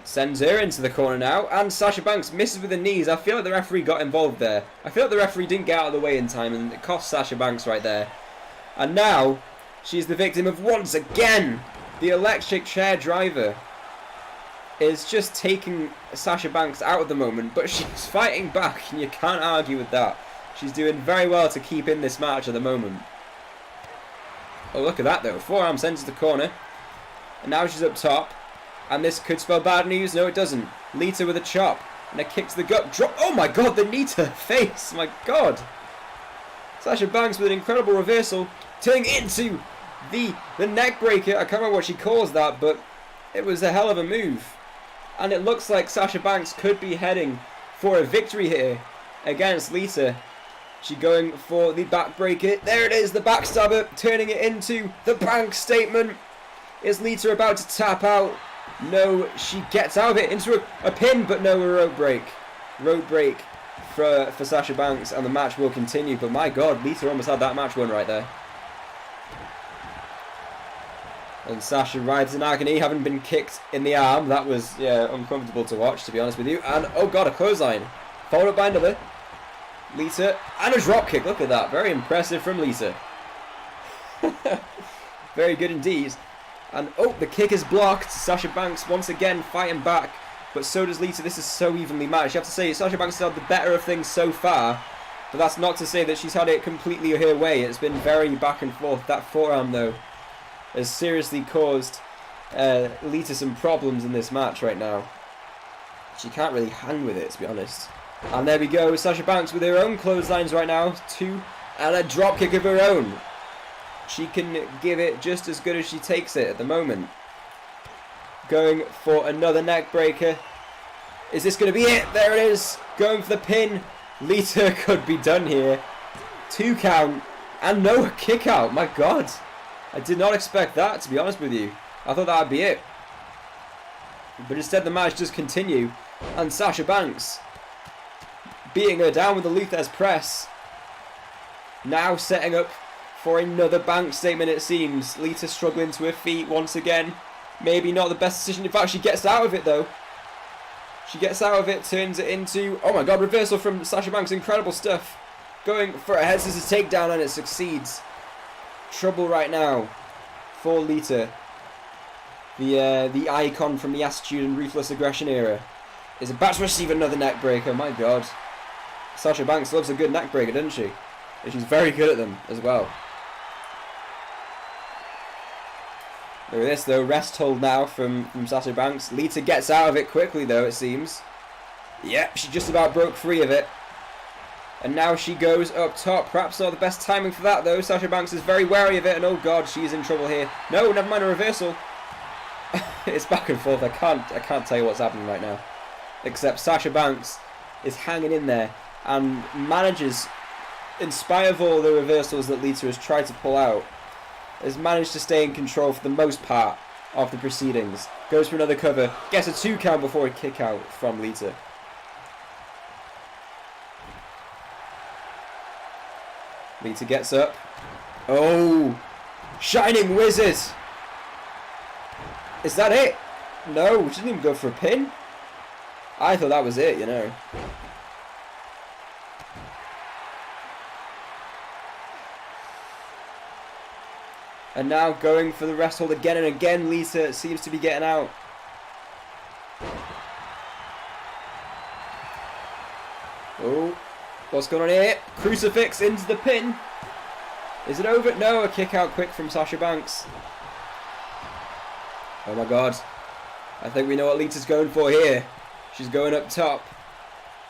Sends her into the corner now, and Sasha Banks misses with the knees. I feel like the referee got involved there. I feel like the referee didn't get out of the way in time, and it cost Sasha Banks right there. And now, she's the victim of, once again, the electric chair driver is just taking Sasha Banks out at the moment, but she's fighting back, and you can't argue with that. She's doing very well to keep in this match at the moment. Oh, look at that, though. Forearm sends to the corner, and now she's up top. And this could spell bad news. No, it doesn't. Lita with a chop. And a kick to the gut. Drop. Oh my god, the knee to the face. My god. Sasha Banks with an incredible reversal. Turning into the neck breaker. I can't remember what she calls that, but it was a hell of a move. And it looks like Sasha Banks could be heading for a victory here against Lita. She going for the backbreaker. There it is, the backstabber. Turning it into the bank statement. Is Lita about to tap out? No, she gets out of it into a pin, but no, a rope break. Rope break for Sasha Banks, and the match will continue. But my god, Lita almost had that match won right there. And Sasha rides in agony, having been kicked in the arm. That was, yeah, uncomfortable to watch, to be honest with you. And, oh god, a clothesline. Followed up by another. Lita, and a drop kick. Look at that. Very impressive from Lita. Very good indeed. And, oh, the kick is blocked. Sasha Banks once again fighting back. But so does Lita. This is so evenly matched. You have to say, Sasha Banks has had the better of things so far. But that's not to say that she's had it completely her way. It's been very back and forth. That forearm, though, has seriously caused Lita some problems in this match right now. She can't really hang with it, to be honest. And there we go. Sasha Banks with her own clotheslines right now. 2. And a drop kick of her own. She can give it just as good as she takes it at the moment. Going for another neck breaker. Is this going to be it? There it is. Going for the pin. Lita could be done here. 2 count. And no kick out. My god. I did not expect that, to be honest with you. I thought that would be it. But instead the match does continue. And Sasha Banks beating her down with the Luthez press. Now setting up for another bank statement, it seems. Lita struggling to her feet once again. Maybe not the best decision. In fact, she gets out of it, though. She gets out of it, turns it into... Oh my god, reversal from Sasha Banks. Incredible stuff. Going for a head scissors takedown, and it succeeds. Trouble right now for Lita. The icon from the Attitude and Ruthless Aggression era is about to receive another neck breaker. My god. Sasha Banks loves a good neck breaker, doesn't she? And she's very good at them as well. Look at this though, rest hold now from Sasha Banks. Lita gets out of it quickly though, it seems. Yep, she just about broke free of it. And now she goes up top. Perhaps not the best timing for that though. Sasha Banks is very wary of it, and oh god, she's in trouble here. No, never mind a reversal. It's back and forth. I can't tell you what's happening right now. Except Sasha Banks is hanging in there and manages, in spite of all the reversals that Lita has tried to pull out, has managed to stay in control for the most part of the proceedings. Goes for another cover, gets a 2 count before a kick out from Lita. Lita gets up. Oh! Shining Wizard! Is that it? No, she didn't even go for a pin. I thought that was it, you know. And now going for the rest hold again and again. Lita seems to be getting out. Oh, what's going on here? Crucifix into the pin. Is it over? No, a kick out quick from Sasha Banks. Oh my god. I think we know what Lita's going for here. She's going up top.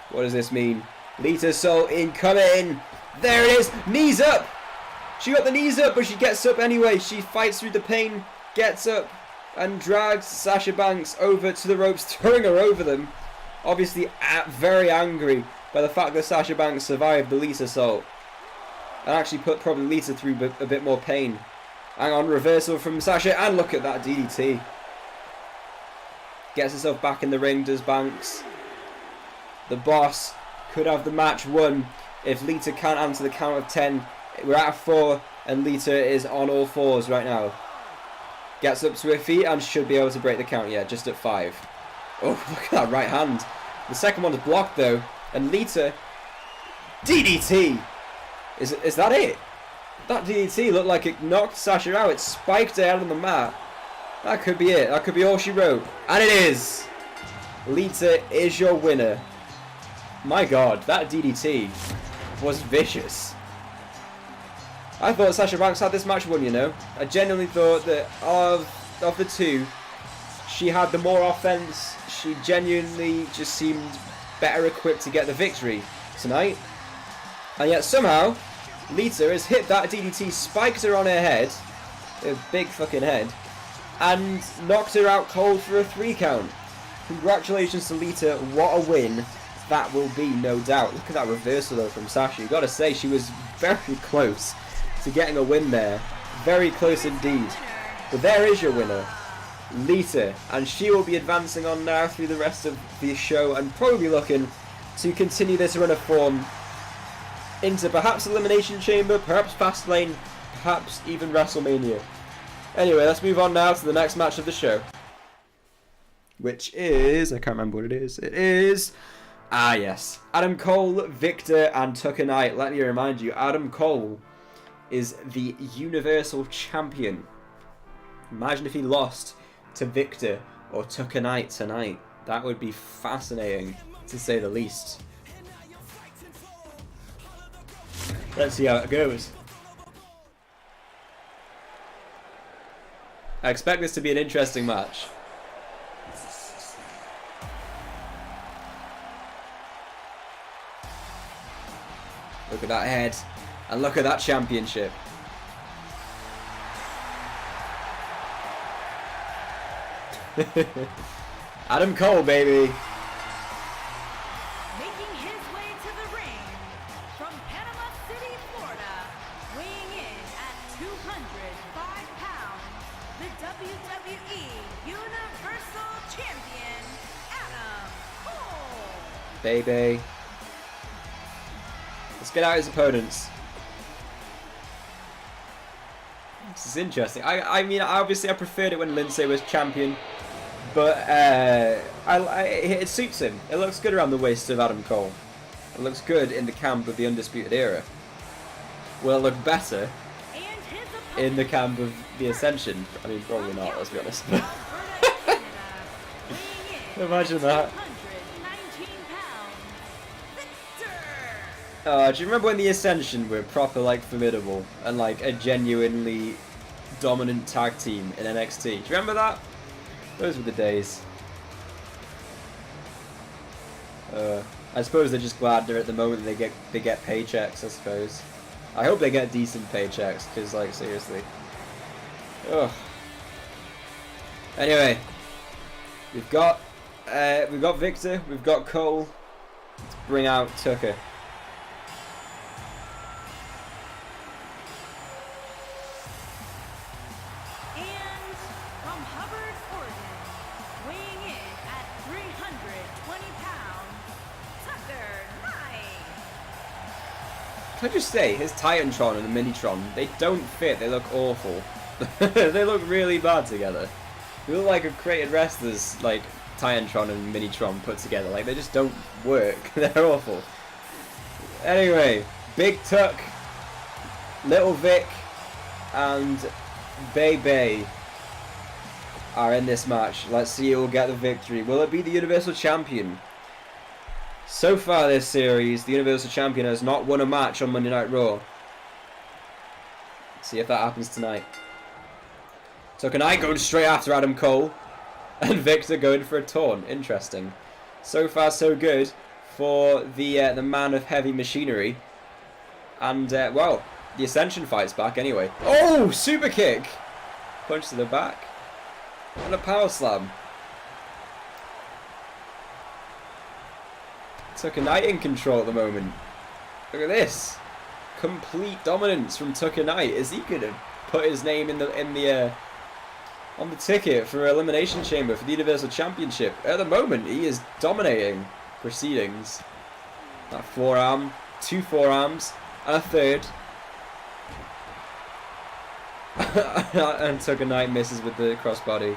What does this mean? Lita Soul incoming. There it is. Knees up. She got the knees up, but she gets up anyway. She fights through the pain, gets up, and drags Sasha Banks over to the ropes, throwing her over them. Obviously very angry by the fact that Sasha Banks survived the Lita Assault. And actually put probably Lita through a bit more pain. Hang on, reversal from Sasha, and look at that DDT. Gets herself back in the ring, does Banks. The boss could have the match won if Lita can't answer the count of 10. We're at 4 and Lita is on all fours right now. Gets up to her feet and should be able to break the count. Yeah, just at 5. Oh, look at that right hand. The second one is blocked though. And Lita... DDT! Is that it? That DDT looked like it knocked Sasha out. It spiked her out on the mat. That could be it. That could be all she wrote. And it is! Lita is your winner. My god, that DDT was vicious. I thought Sasha Banks had this match won, you know. I genuinely thought that of the two, she had the more offense. She genuinely just seemed better equipped to get the victory tonight. And yet somehow, Lita has hit that DDT, spiked her on her head, her big fucking head, and knocked her out cold for a 3 count. Congratulations to Lita, what a win that will be, no doubt. Look at that reversal though from Sasha. You gotta say, she was very close to getting a win there. Very close indeed. But there is your winner, Lita, and she will be advancing on now through the rest of the show and probably looking to continue this run of form into perhaps Elimination Chamber, perhaps Fastlane, perhaps even WrestleMania. Anyway, let's move on now to the next match of the show, which is, I can't remember what it is. It is, yes, Adam Cole, Victor, and Tucker Knight. Let me remind you, Adam Cole is the Universal Champion. Imagine if he lost to Victor or Tucker Knight tonight. That would be fascinating, to say the least. Let's see how it goes. I expect this to be an interesting match. Look at that head. And look at that championship. Adam Cole, baby. Making his way to the ring from Panama City, Florida, weighing in at 205 pounds, the WWE Universal Champion, Adam Cole. Baby. Let's get out his opponents. This is interesting. I mean, obviously I preferred it when Lindsay was champion, but it suits him. It looks good around the waist of Adam Cole. It looks good in the camp of the Undisputed Era. Will it look better in the camp of the Ascension? I mean, probably not, let's be honest. Imagine that. Do you remember when the Ascension were proper, like, formidable and, like, a genuinely dominant tag team in NXT? Do you remember that? Those were the days. I suppose they're just glad they're at the moment they get paychecks, I suppose. I hope they get decent paychecks, because, like, seriously. Ugh. Anyway, we've got Victor, we've got Cole. Let's bring out Tucker. Can I just say, his Titantron and the Minitron, they don't fit, they look awful. They look really bad together. They look like a created wrestlers, like, Titantron and Minitron put together. Like, they just don't work. They're awful. Anyway, Big Tuck, Little Vic, and Bay Bay are in this match. Let's see who will get the victory. Will it be the Universal Champion? So far this series, the Universal Champion has not won a match on Monday Night Raw. Let's see if that happens tonight. Tucker Knight going straight after Adam Cole. And Victor going for a taunt. Interesting. So far so good for the man of heavy machinery. And, well, the Ascension fight's back anyway. Oh! Super kick! Punch to the back. And a power slam. Tucker Knight in control at the moment. Look at this. Complete dominance from Tucker Knight. Is he gonna put his name on the ticket for Elimination Chamber for the Universal Championship? At the moment, he is dominating proceedings. That forearm, 2 forearms, and a third. And Tucker Knight misses with the crossbody.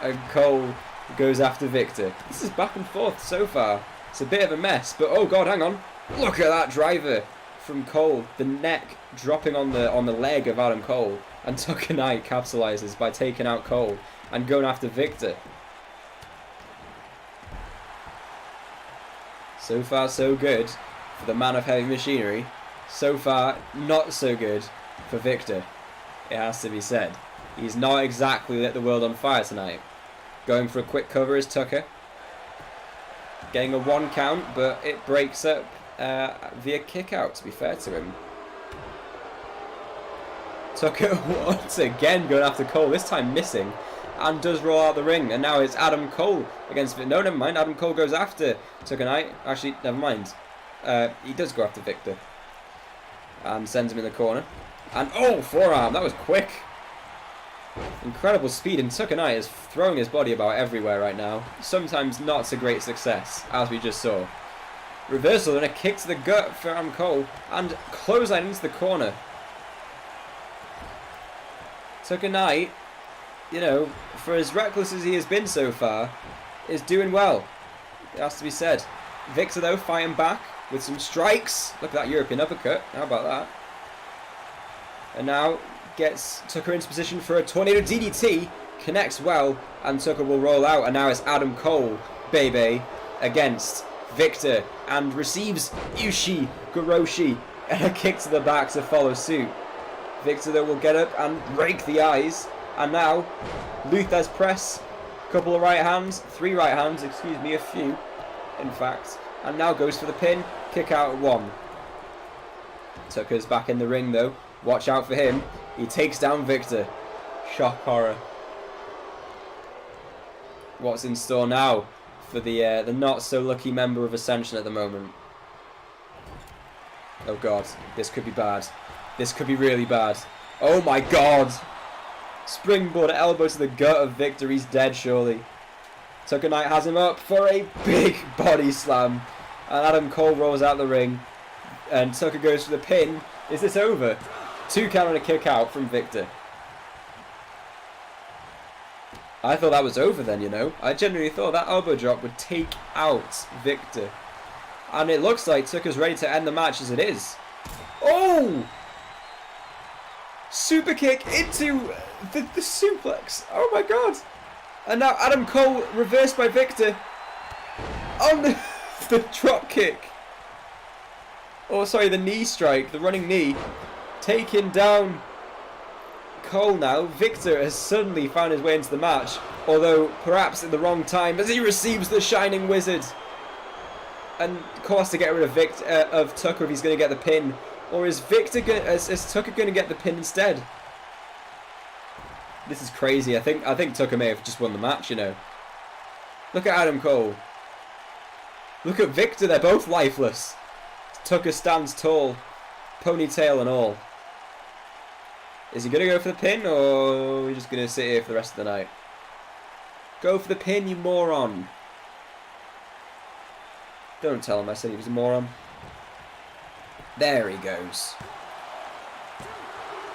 And Cole goes after Victor. This is back and forth so far. It's a bit of a mess, but oh god, hang on. Look at that driver from Cole. The neck dropping on the leg of Adam Cole. And Tucker Knight capitalizes by taking out Cole and going after Victor. So far, so good for the man of heavy machinery. So far, not so good for Victor. It has to be said. He's not exactly lit the world on fire tonight. Going for a quick cover is Tucker. Getting a 1 count, but it breaks up via kick out, to be fair to him. Tucker once again going after Cole, this time missing, and does roll out the ring. And now it's Adam Cole against... No, never mind. Adam Cole goes after Tucker Knight. Actually, never mind. He does go after Victor. And sends him in the corner. And, oh, forearm. That was quick. Incredible speed. And Tucker Knight is throwing his body about everywhere right now. Sometimes not so great success, as we just saw. Reversal and a kick to the gut for Adam Cole. And clothesline into the corner. Tucker Knight, you know, for as reckless as he has been so far, is doing well. It has to be said. Victor, though, fighting back with some strikes. Look at that European uppercut. How about that? And now gets Tucker into position for a tornado DDT. Connects well, and Tucker will roll out. And now it's Adam Cole, baby, against Victor. And receives Ushi Goroshi. And a kick to the back to follow suit. Victor, though, will get up and rake the eyes. And now, Luther's press. Couple of right hands. 3 right hands, excuse me, a few, in fact. And now goes for the pin. Kick out at 1. Tucker's back in the ring, though. Watch out for him. He takes down Victor. Shock horror. What's in store now for the not-so-lucky member of Ascension at the moment? Oh, God. This could be bad. This could be really bad. Oh my god! Springboard elbow to the gut of Victor. He's dead, surely. Tucker Knight has him up for a big body slam. And Adam Cole rolls out the ring. And Tucker goes for the pin. Is this over? 2 count and a kick out from Victor. I thought that was over then, you know. I genuinely thought that elbow drop would take out Victor. And it looks like Tucker's ready to end the match as it is. Oh! Super kick into the suplex. Oh my god. And now Adam Cole reversed by Victor on the drop kick. Oh, sorry, the knee strike, the running knee. Taking down Cole now. Victor has suddenly found his way into the match, although perhaps at the wrong time as he receives the Shining Wizard. And Cole has to get rid of Tucker if he's going to get the pin. Or is Tucker going to get the pin instead? This is crazy. I think Tucker may have just won the match, you know. Look at Adam Cole. Look at Victor. They're both lifeless. Tucker stands tall. Ponytail and all. Is he going to go for the pin, or are we just going to sit here for the rest of the night? Go for the pin, you moron. Don't tell him I said he was a moron. There he goes.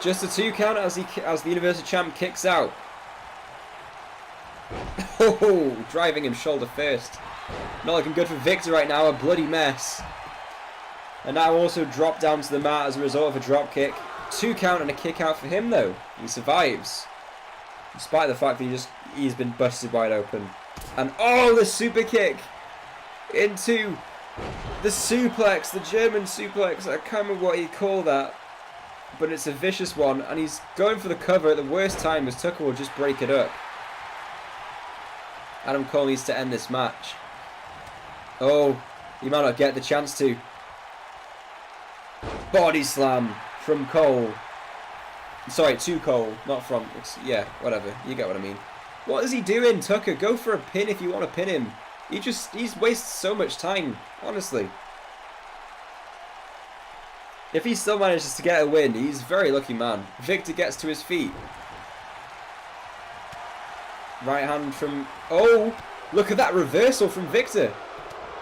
Just a 2 count as the Universal Champ kicks out. Oh, driving him shoulder first. Not looking good for Victor right now. A bloody mess. And now also dropped down to the mat as a result of a drop kick. 2 count and a kick out for him though. He survives. Despite the fact that he's been busted wide open. And oh, the super kick into the suplex, the German suplex. I can't remember what you call that, but it's a vicious one. And he's going for the cover at the worst time as Tucker will just break it up. Adam Cole needs to end this match. Oh, he might not get the chance to. Body slam from Cole. Sorry, to Cole, not from. Yeah, whatever. You get what I mean. What is he doing, Tucker? Go for a pin if you want to pin him. He's wasted so much time, honestly. If he still manages to get a win, he's a very lucky man. Victor gets to his feet. Right hand from... Oh, look at that reversal from Victor.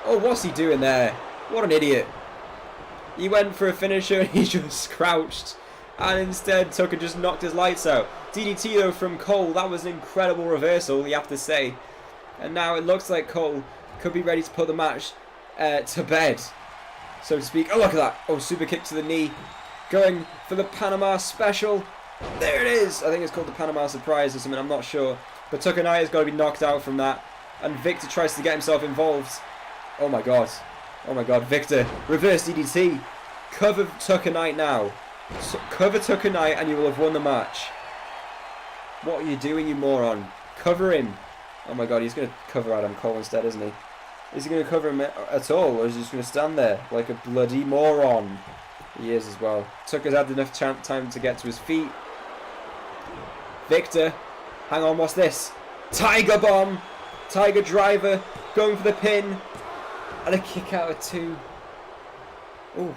Oh, what's he doing there? What an idiot. He went for a finisher and he just crouched. And instead Tucker just knocked his lights out. DDT though from Cole. That was an incredible reversal, you have to say. And now it looks like Cole could be ready to put the match to bed, so to speak. Oh, look at that. Oh, super kick to the knee. Going for the Panama special. There it is. I think it's called the Panama surprise or something. I'm not sure. But Tucker Knight has got to be knocked out from that. And Victor tries to get himself involved. Oh my god. Oh my god. Victor. Reverse DDT. Cover Tucker Knight now. So, cover Tucker Knight and you will have won the match. What are you doing, you moron? Cover him. Oh my god, he's going to cover Adam Cole instead, isn't he? Is he going to cover him at all, or is he just going to stand there like a bloody moron? He is as well. Tucker's had enough time to get to his feet. Victor. Hang on, what's this? Tiger Bomb. Tiger Driver. Going for the pin. And a kick out of 2. Ooh.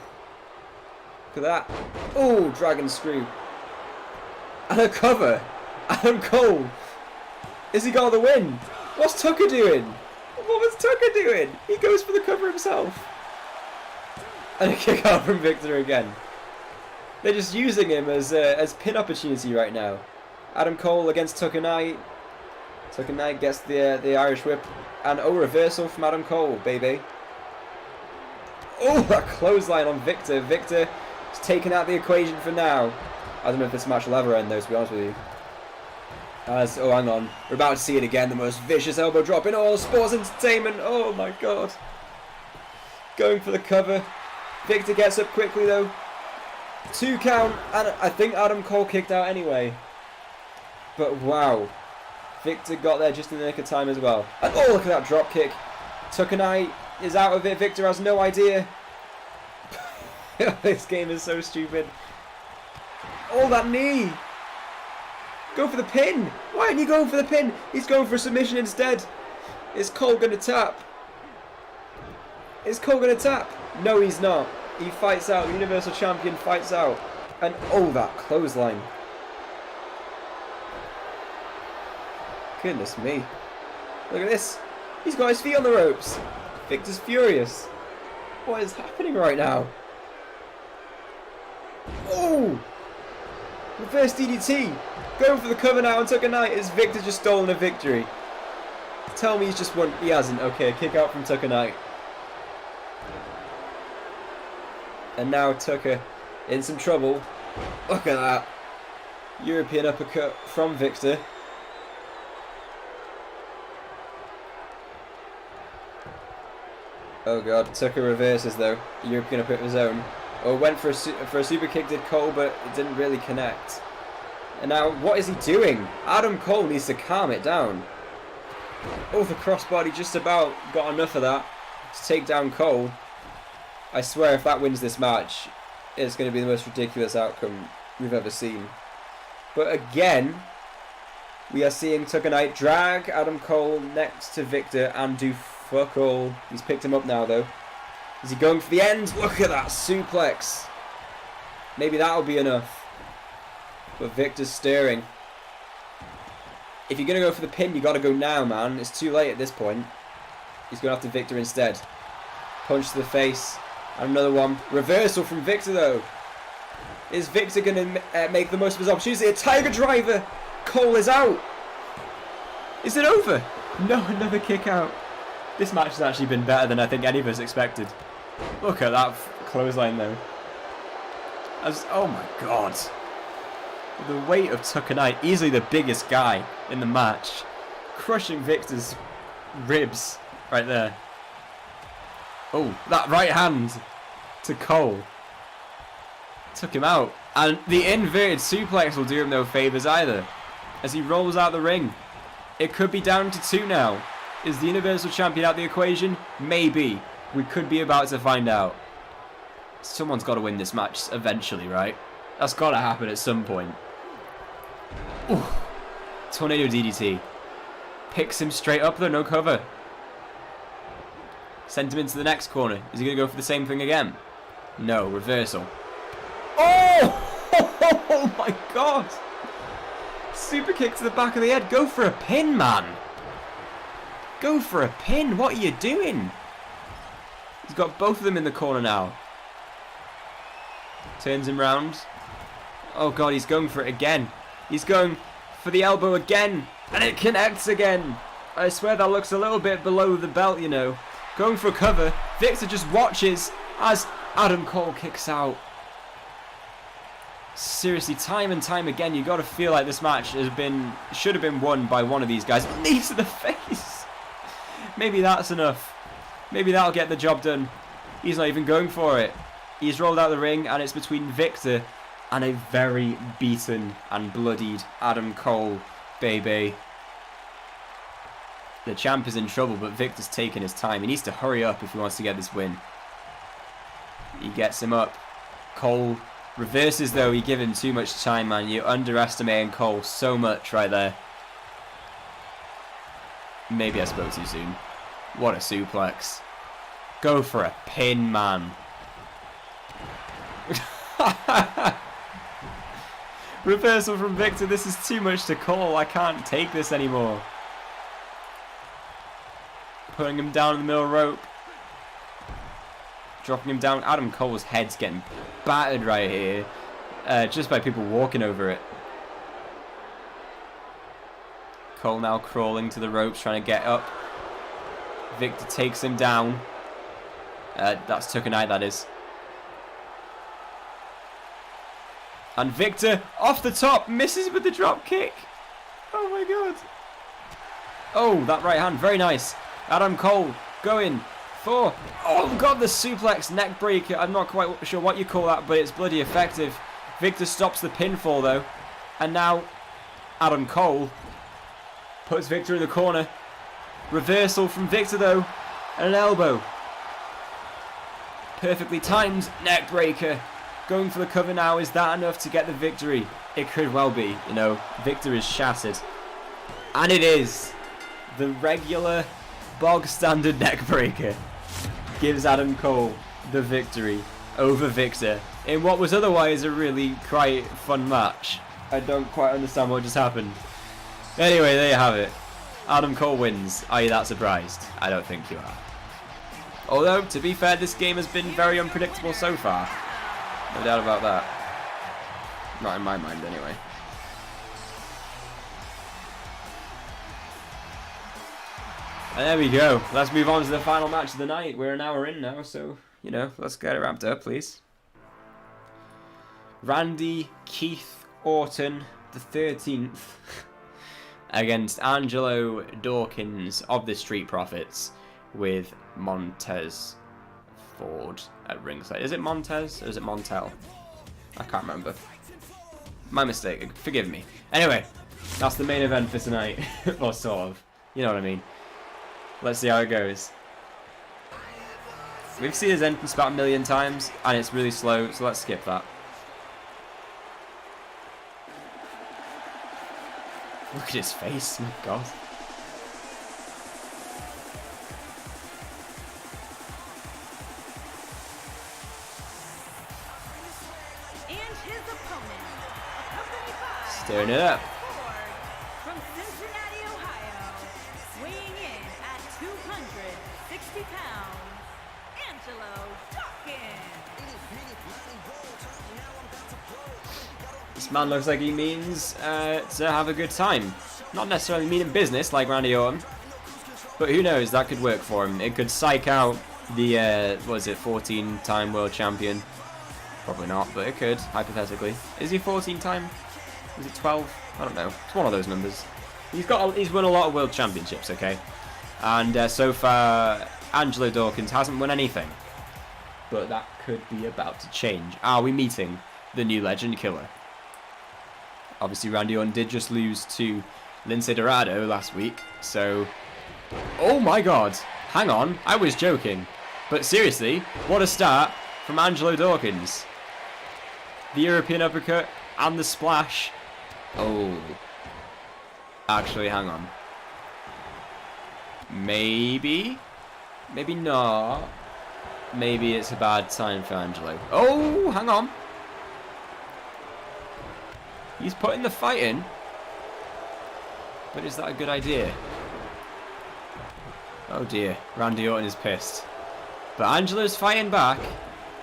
Look at that. Ooh, Dragon Screw. And a cover. Adam Cole. Is he got the win? What's Tucker doing? What was Tucker doing? He goes for the cover himself. And a kick out from Victor again. They're just using him as pin opportunity right now. Adam Cole against Tucker Knight. Tucker Knight gets the Irish whip. And reversal from Adam Cole, baby. Oh, that clothesline on Victor. Victor is taken out the equation for now. I don't know if this match will ever end though, to be honest with you. Oh, hang on. We're about to see it again. The most vicious elbow drop in all sports entertainment. Oh my god. Going for the cover. Victor gets up quickly though. 2 count. And I think Adam Cole kicked out anyway. But wow. Victor got there just in the nick of time as well. And oh, look at that drop kick. Tucker Knight is out of it. Victor has no idea. This game is so stupid. Oh, that knee. Go for the pin. Why aren't you going for the pin? He's going for a submission instead. Is Cole going to tap? Is Cole going to tap? No, he's not. He fights out. The Universal Champion fights out. And oh, that clothesline. Goodness me. Look at this. He's got his feet on the ropes. Victor's furious. What is happening right now? Oh! Reverse DDT. Going for the cover now on Tucker Knight. Is Victor just stolen a victory? Tell me he's just won. He hasn't. Okay, kick out from Tucker Knight. And now Tucker in some trouble. Look at that. European uppercut from Victor. Oh god, Tucker reverses though. European uppercut of his own. Oh, went for a super kick, did Cole, but it didn't really connect. And now, what is he doing? Adam Cole needs to calm it down. Oh, the crossbody just about got enough of that to take down Cole. I swear, if that wins this match, it's going to be the most ridiculous outcome we've ever seen. But again, we are seeing Tucker Knight drag Adam Cole next to Victor and do fuck all. He's picked him up now, though. Is he going for the end? Look at that suplex. Maybe that'll be enough. But Victor's stirring. If you're going to go for the pin, you got to go now, man. It's too late at this point. He's going after Victor instead. Punch to the face. And another one. Reversal from Victor, though. Is Victor going to make the most of his opportunity? A Tiger Driver. Cole is out. Is it over? No, another kick out. This match has actually been better than I think any of us expected. Look at that clothesline, though. Oh my god. The weight of Tucker Knight, easily the biggest guy in the match, crushing Victor's ribs right there. Oh, that right hand to Cole took him out. And the inverted suplex will do him no favours either, as he rolls out the ring. It could be down to 2 now. Is the Universal Champion out the equation? Maybe. We could be about to find out. Someone's got to win this match eventually, right? That's got to happen at some point. Ooh. Tornado DDT. Picks him straight up though, no cover. Sent him into the next corner. Is he going to go for the same thing again? No, reversal. Oh! Oh my god! Super kick to the back of the head. Go for a pin, man! Go for a pin. What are you doing? He's got both of them in the corner now. Turns him round. Oh god, he's going for it again. He's going for the elbow again. And it connects again. I swear that looks a little bit below the belt, you know. Going for cover. Victor just watches as Adam Cole kicks out. Seriously, time and time again, you got to feel like this match should have been won by one of these guys. Knee to the face. Maybe that's enough. Maybe that'll get the job done. He's not even going for it. He's rolled out the ring, and it's between Victor and a very beaten and bloodied Adam Cole, baby. The champ is in trouble, but Victor's taking his time. He needs to hurry up if he wants to get this win. He gets him up. Cole reverses, though. He gave him too much time, man. You're underestimating Cole so much right there. Maybe I spoke too soon. What a suplex. Go for a pin, man. Reversal from Victor. This is too much to call. I can't take this anymore. Putting him down in the middle rope. Dropping him down. Adam Cole's head's getting battered right here. Just by people walking over it. Cole now crawling to the ropes, trying to get up. Victor takes him down. That's Tucker Knight, that is. And Victor, off the top, misses with the drop kick. Oh my god. Oh, that right hand, very nice. Adam Cole going for... Oh god, the suplex neck breaker. I'm not quite sure what you call that, but it's bloody effective. Victor stops the pinfall, though. And now, Adam Cole puts Victor in the corner. Reversal from Victor, though. And an elbow. Perfectly timed neck breaker. Going for the cover now. Is that enough to get the victory? It could well be. You know, Victor is shattered. And it is. The regular, bog standard neck breaker gives Adam Cole the victory over Victor in what was otherwise a really quite fun match. I don't quite understand what just happened. Anyway, there you have it. Adam Cole wins. Are you that surprised? I don't think you are. Although, to be fair, this game has been very unpredictable so far. No doubt about that. Not in my mind, anyway. And there we go. Let's move on to the final match of the night. We're an hour in now, so, you know, let's get it wrapped up, please. Randy Keith Orton, the 13th, against Angelo Dawkins of the Street Profits with Montez Ford at ringside. Is it Montez or is it Montel? I can't remember. My mistake. Forgive me. Anyway, that's the main event for tonight. Or sort of. You know what I mean. Let's see how it goes. We've seen his entrance about 1 million times, and it's really slow, so let's skip that. Look at his face, my god. And his opponent, accompanied by Stirring it up. from Cincinnati, Ohio, weighing in at 260 pounds, Angelo Dawkins. This man looks like he means to have a good time. Not necessarily meaning business like Randy Orton, but who knows, that could work for him. It could psych out the, 14-time world champion. Probably not, but it could, hypothetically. Is he 14-time? Is it 12? I don't know. It's one of those numbers. He's won a lot of world championships, okay? And so far, Angelo Dawkins hasn't won anything. But that could be about to change. Are we meeting the new Legend Killer? Obviously, Randy Orton did just lose to Lince Dorado last week, so... Oh my god! Hang on, I was joking. But seriously, what a start from Angelo Dawkins. The European uppercut and the splash. Oh. Actually, hang on. Maybe? Maybe not. Maybe it's a bad time for Angelo. Oh, hang on. He's putting the fight in. But is that a good idea? Oh dear, Randy Orton is pissed. But Angelo's fighting back.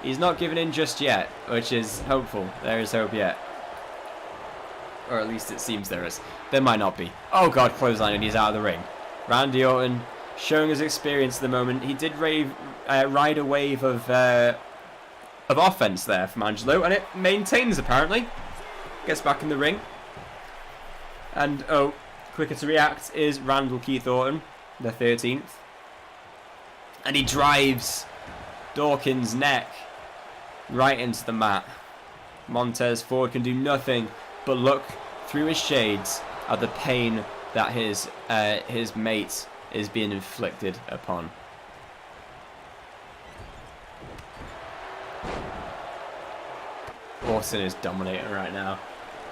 He's not giving in just yet, which is hopeful. There is hope yet. Or at least it seems there is. There might not be. Oh god, clothesline, and he's out of the ring. Randy Orton showing his experience at the moment. He did ride a wave of offense there from Angelo, and it maintains apparently. Gets back in the ring. And, oh, quicker to react is Randall Keith Orton, the 13th. And he drives Dawkins' neck right into the mat. Montez Ford can do nothing but look through his shades at the pain that his mate is being inflicted upon. Orton is dominating right now.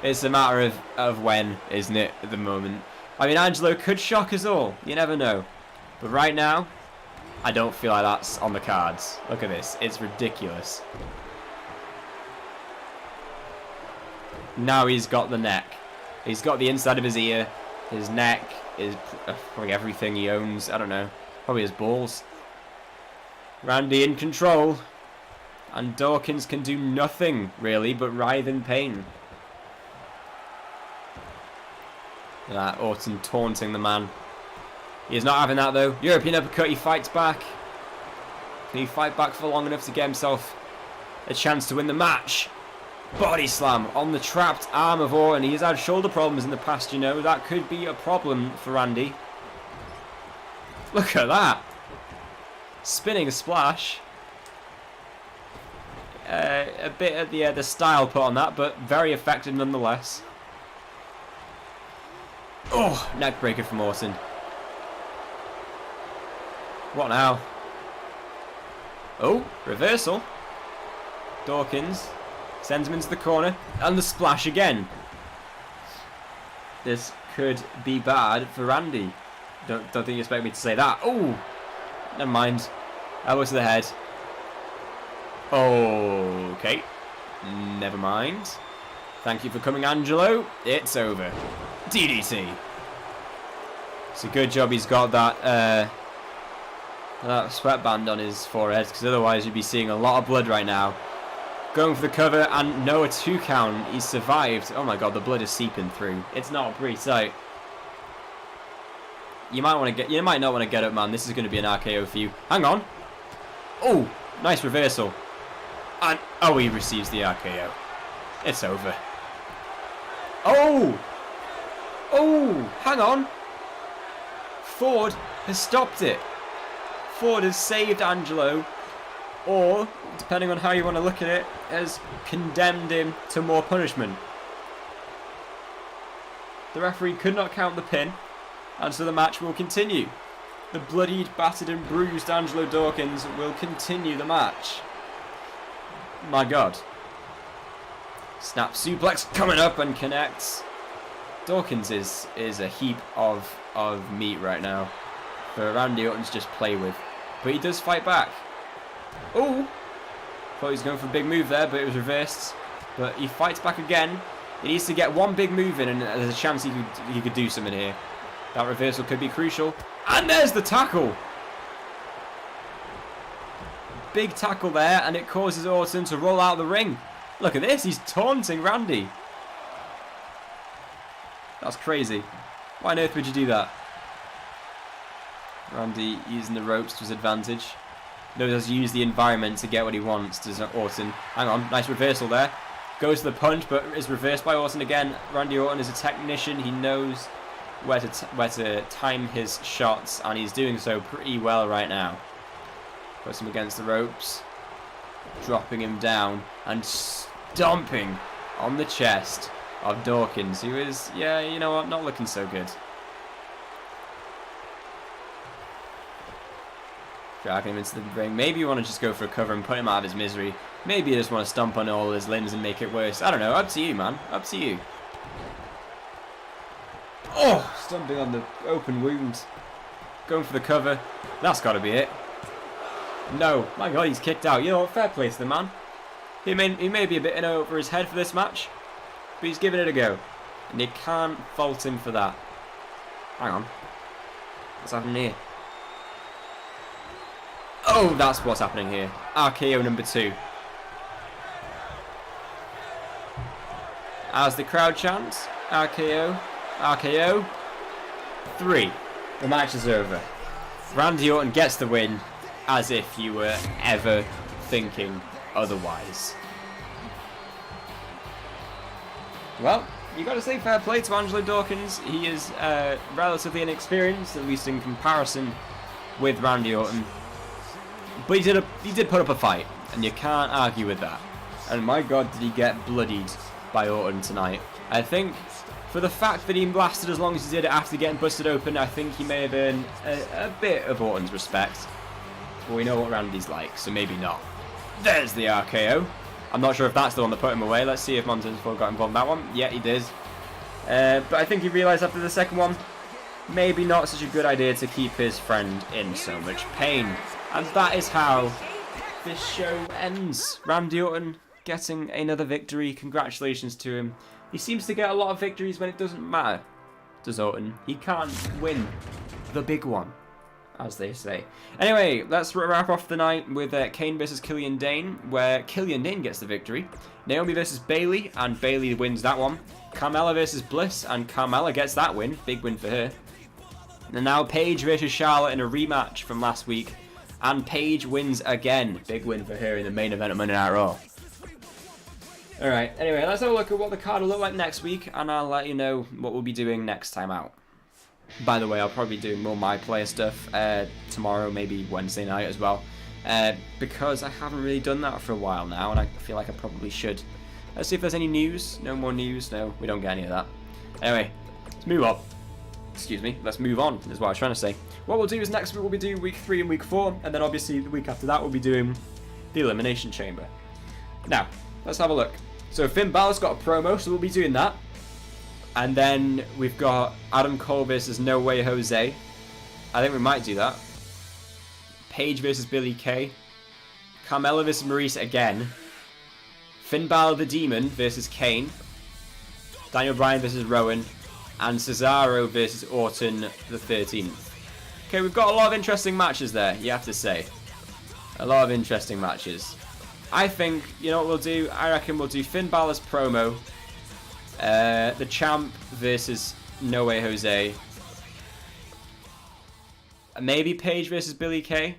It's a matter of when, isn't it, at the moment? I mean, Angelo could shock us all. You never know. But right now, I don't feel like that's on the cards. Look at this. It's ridiculous. Now he's got the neck. He's got the inside of his ear. His neck is probably everything he owns. I don't know. Probably his balls. Randy in control. And Dawkins can do nothing, really, but writhe in pain. That Orton taunting the man. He's not having that, though. European uppercut, he fights back. Can he fight back for long enough to get himself a chance to win the match? Body slam on the trapped arm of Orton. He's had shoulder problems in the past, you know. That could be a problem for Randy. Look at that. Spinning splash. A bit of the style put on that, but very effective nonetheless. Oh, neck breaker from Orton. What now? Oh, reversal. Dawkins sends him into the corner, and the splash again. This could be bad for Randy. Don't think you expect me to say that. Oh, never mind. Elbow to the head. Okay. Never mind. Thank you for coming, Angelo. It's over. DDT. It's a good job he's got that sweatband on his forehead, because otherwise you'd be seeing a lot of blood right now. Going for the cover, and no, a 2 count. He's survived. Oh my god, the blood is seeping through. It's not a pretty sight. You might not want to get up, man. This is going to be an RKO for you. Hang on. Oh, nice reversal. And oh, he receives the RKO. It's over. Oh! Oh, hang on. Ford has stopped it. Ford has saved Angelo, or, depending on how you want to look at it, has condemned him to more punishment. The referee could not count the pin, and so the match will continue. The bloodied, battered and bruised Angelo Dawkins will continue the match. My god. Snap suplex coming up and connects. Dawkins is a heap of meat right now for Randy Orton to just play with. But he does fight back. Oh! Thought he was going for a big move there, but it was reversed. But he fights back again. He needs to get one big move in, and there's a chance he could do something here. That reversal could be crucial. And there's the tackle! Big tackle there, and it causes Orton to roll out the ring. Look at this, he's taunting Randy. That's crazy. Why on earth would you do that? Randy using the ropes to his advantage. Knows how to use the environment to get what he wants, does Orton. Hang on, nice reversal there. Goes to the punch, but is reversed by Orton again. Randy Orton is a technician. He knows where to time his shots, and he's doing so pretty well right now. Puts him against the ropes. Dropping him down and stomping on the chest of Dawkins, who is, yeah, you know what, not looking so good. Dragging him into the ring. Maybe you want to just go for a cover and put him out of his misery. Maybe you just want to stomp on all his limbs and make it worse. I don't know. Up to you, man. Up to you. Oh, stomping on the open wound. Going for the cover. That's got to be it. No. My God, he's kicked out. You know what? Fair play to the man. He may be a bit in over his head for this match, but he's giving it a go. And you can't fault him for that. Hang on. What's happening here? Oh, that's what's happening here. RKO number 2. As the crowd chants, RKO, RKO. 3. The match is over. Randy Orton gets the win, as if you were ever thinking otherwise. Well, you got to say fair play to Angelo Dawkins. He is relatively inexperienced, at least in comparison with Randy Orton. But he did put up a fight, and you can't argue with that. And my God, did he get bloodied by Orton tonight. I think for the fact that he lasted as long as he did after getting busted open, I think he may have earned a bit of Orton's respect. But we know what Randy's like, so maybe not. There's the RKO. I'm not sure if that's the one that put him away. Let's see if Montez Ford got involved in that one. Yeah, he did. But I think he realised after the second one, maybe not such a good idea to keep his friend in so much pain. And that is how this show ends. Randy Orton getting another victory. Congratulations to him. He seems to get a lot of victories when it doesn't matter, does Orton? He can't win the big one, as they say. Anyway, let's wrap off the night with Kane versus Killian Dane, where Killian Dane gets the victory. Naomi versus Bayley, and Bayley wins that one. Carmella versus Bliss, and Carmella gets that win. Big win for her. And now Paige versus Charlotte in a rematch from last week, and Paige wins again. Big win for her in the main event of Monday Night Raw. Alright, anyway, let's have a look at what the card will look like next week, and I'll let you know what we'll be doing next time out. By the way, I'll probably be doing more My Player stuff tomorrow, maybe Wednesday night as well, because I haven't really done that for a while now, and I feel like I probably should. Let's see if there's any news. No more news. No, we don't get any of that. Anyway, let's move on. Excuse me, let's move on, is what I was trying to say. What we'll do is next week we'll be doing week 3 and week 4, and then obviously the week after that we'll be doing the Elimination Chamber. Now, let's have a look. So Finn Balor's got a promo, so we'll be doing that. And then we've got Adam Cole versus No Way Jose. I think we might do that. Paige versus Billie Kay. Carmella versus Maurice again. Finn Balor the Demon versus Kane. Daniel Bryan versus Rowan. And Cesaro versus Orton the 13th. Okay, we've got a lot of interesting matches there, you have to say. A lot of interesting matches. I think, you know what we'll do? I reckon we'll do Finn Balor's promo. The Champ versus No Way Jose. Maybe Paige versus Billie Kay.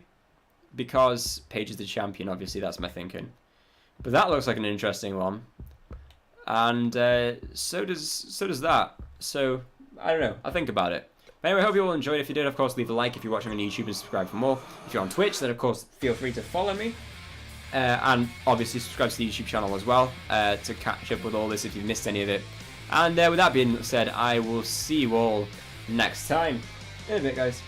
Because Paige is the champion, obviously, that's my thinking. But that looks like an interesting one. And so does that. So, I don't know. I'll think about it. But anyway, I hope you all enjoyed. If you did, of course, leave a like if you're watching on YouTube and subscribe for more. If you're on Twitch, then, of course, feel free to follow me. And obviously subscribe to the YouTube channel as well to catch up with all this if you've missed any of it. And with that being said, I will see you all next time. In a bit, guys.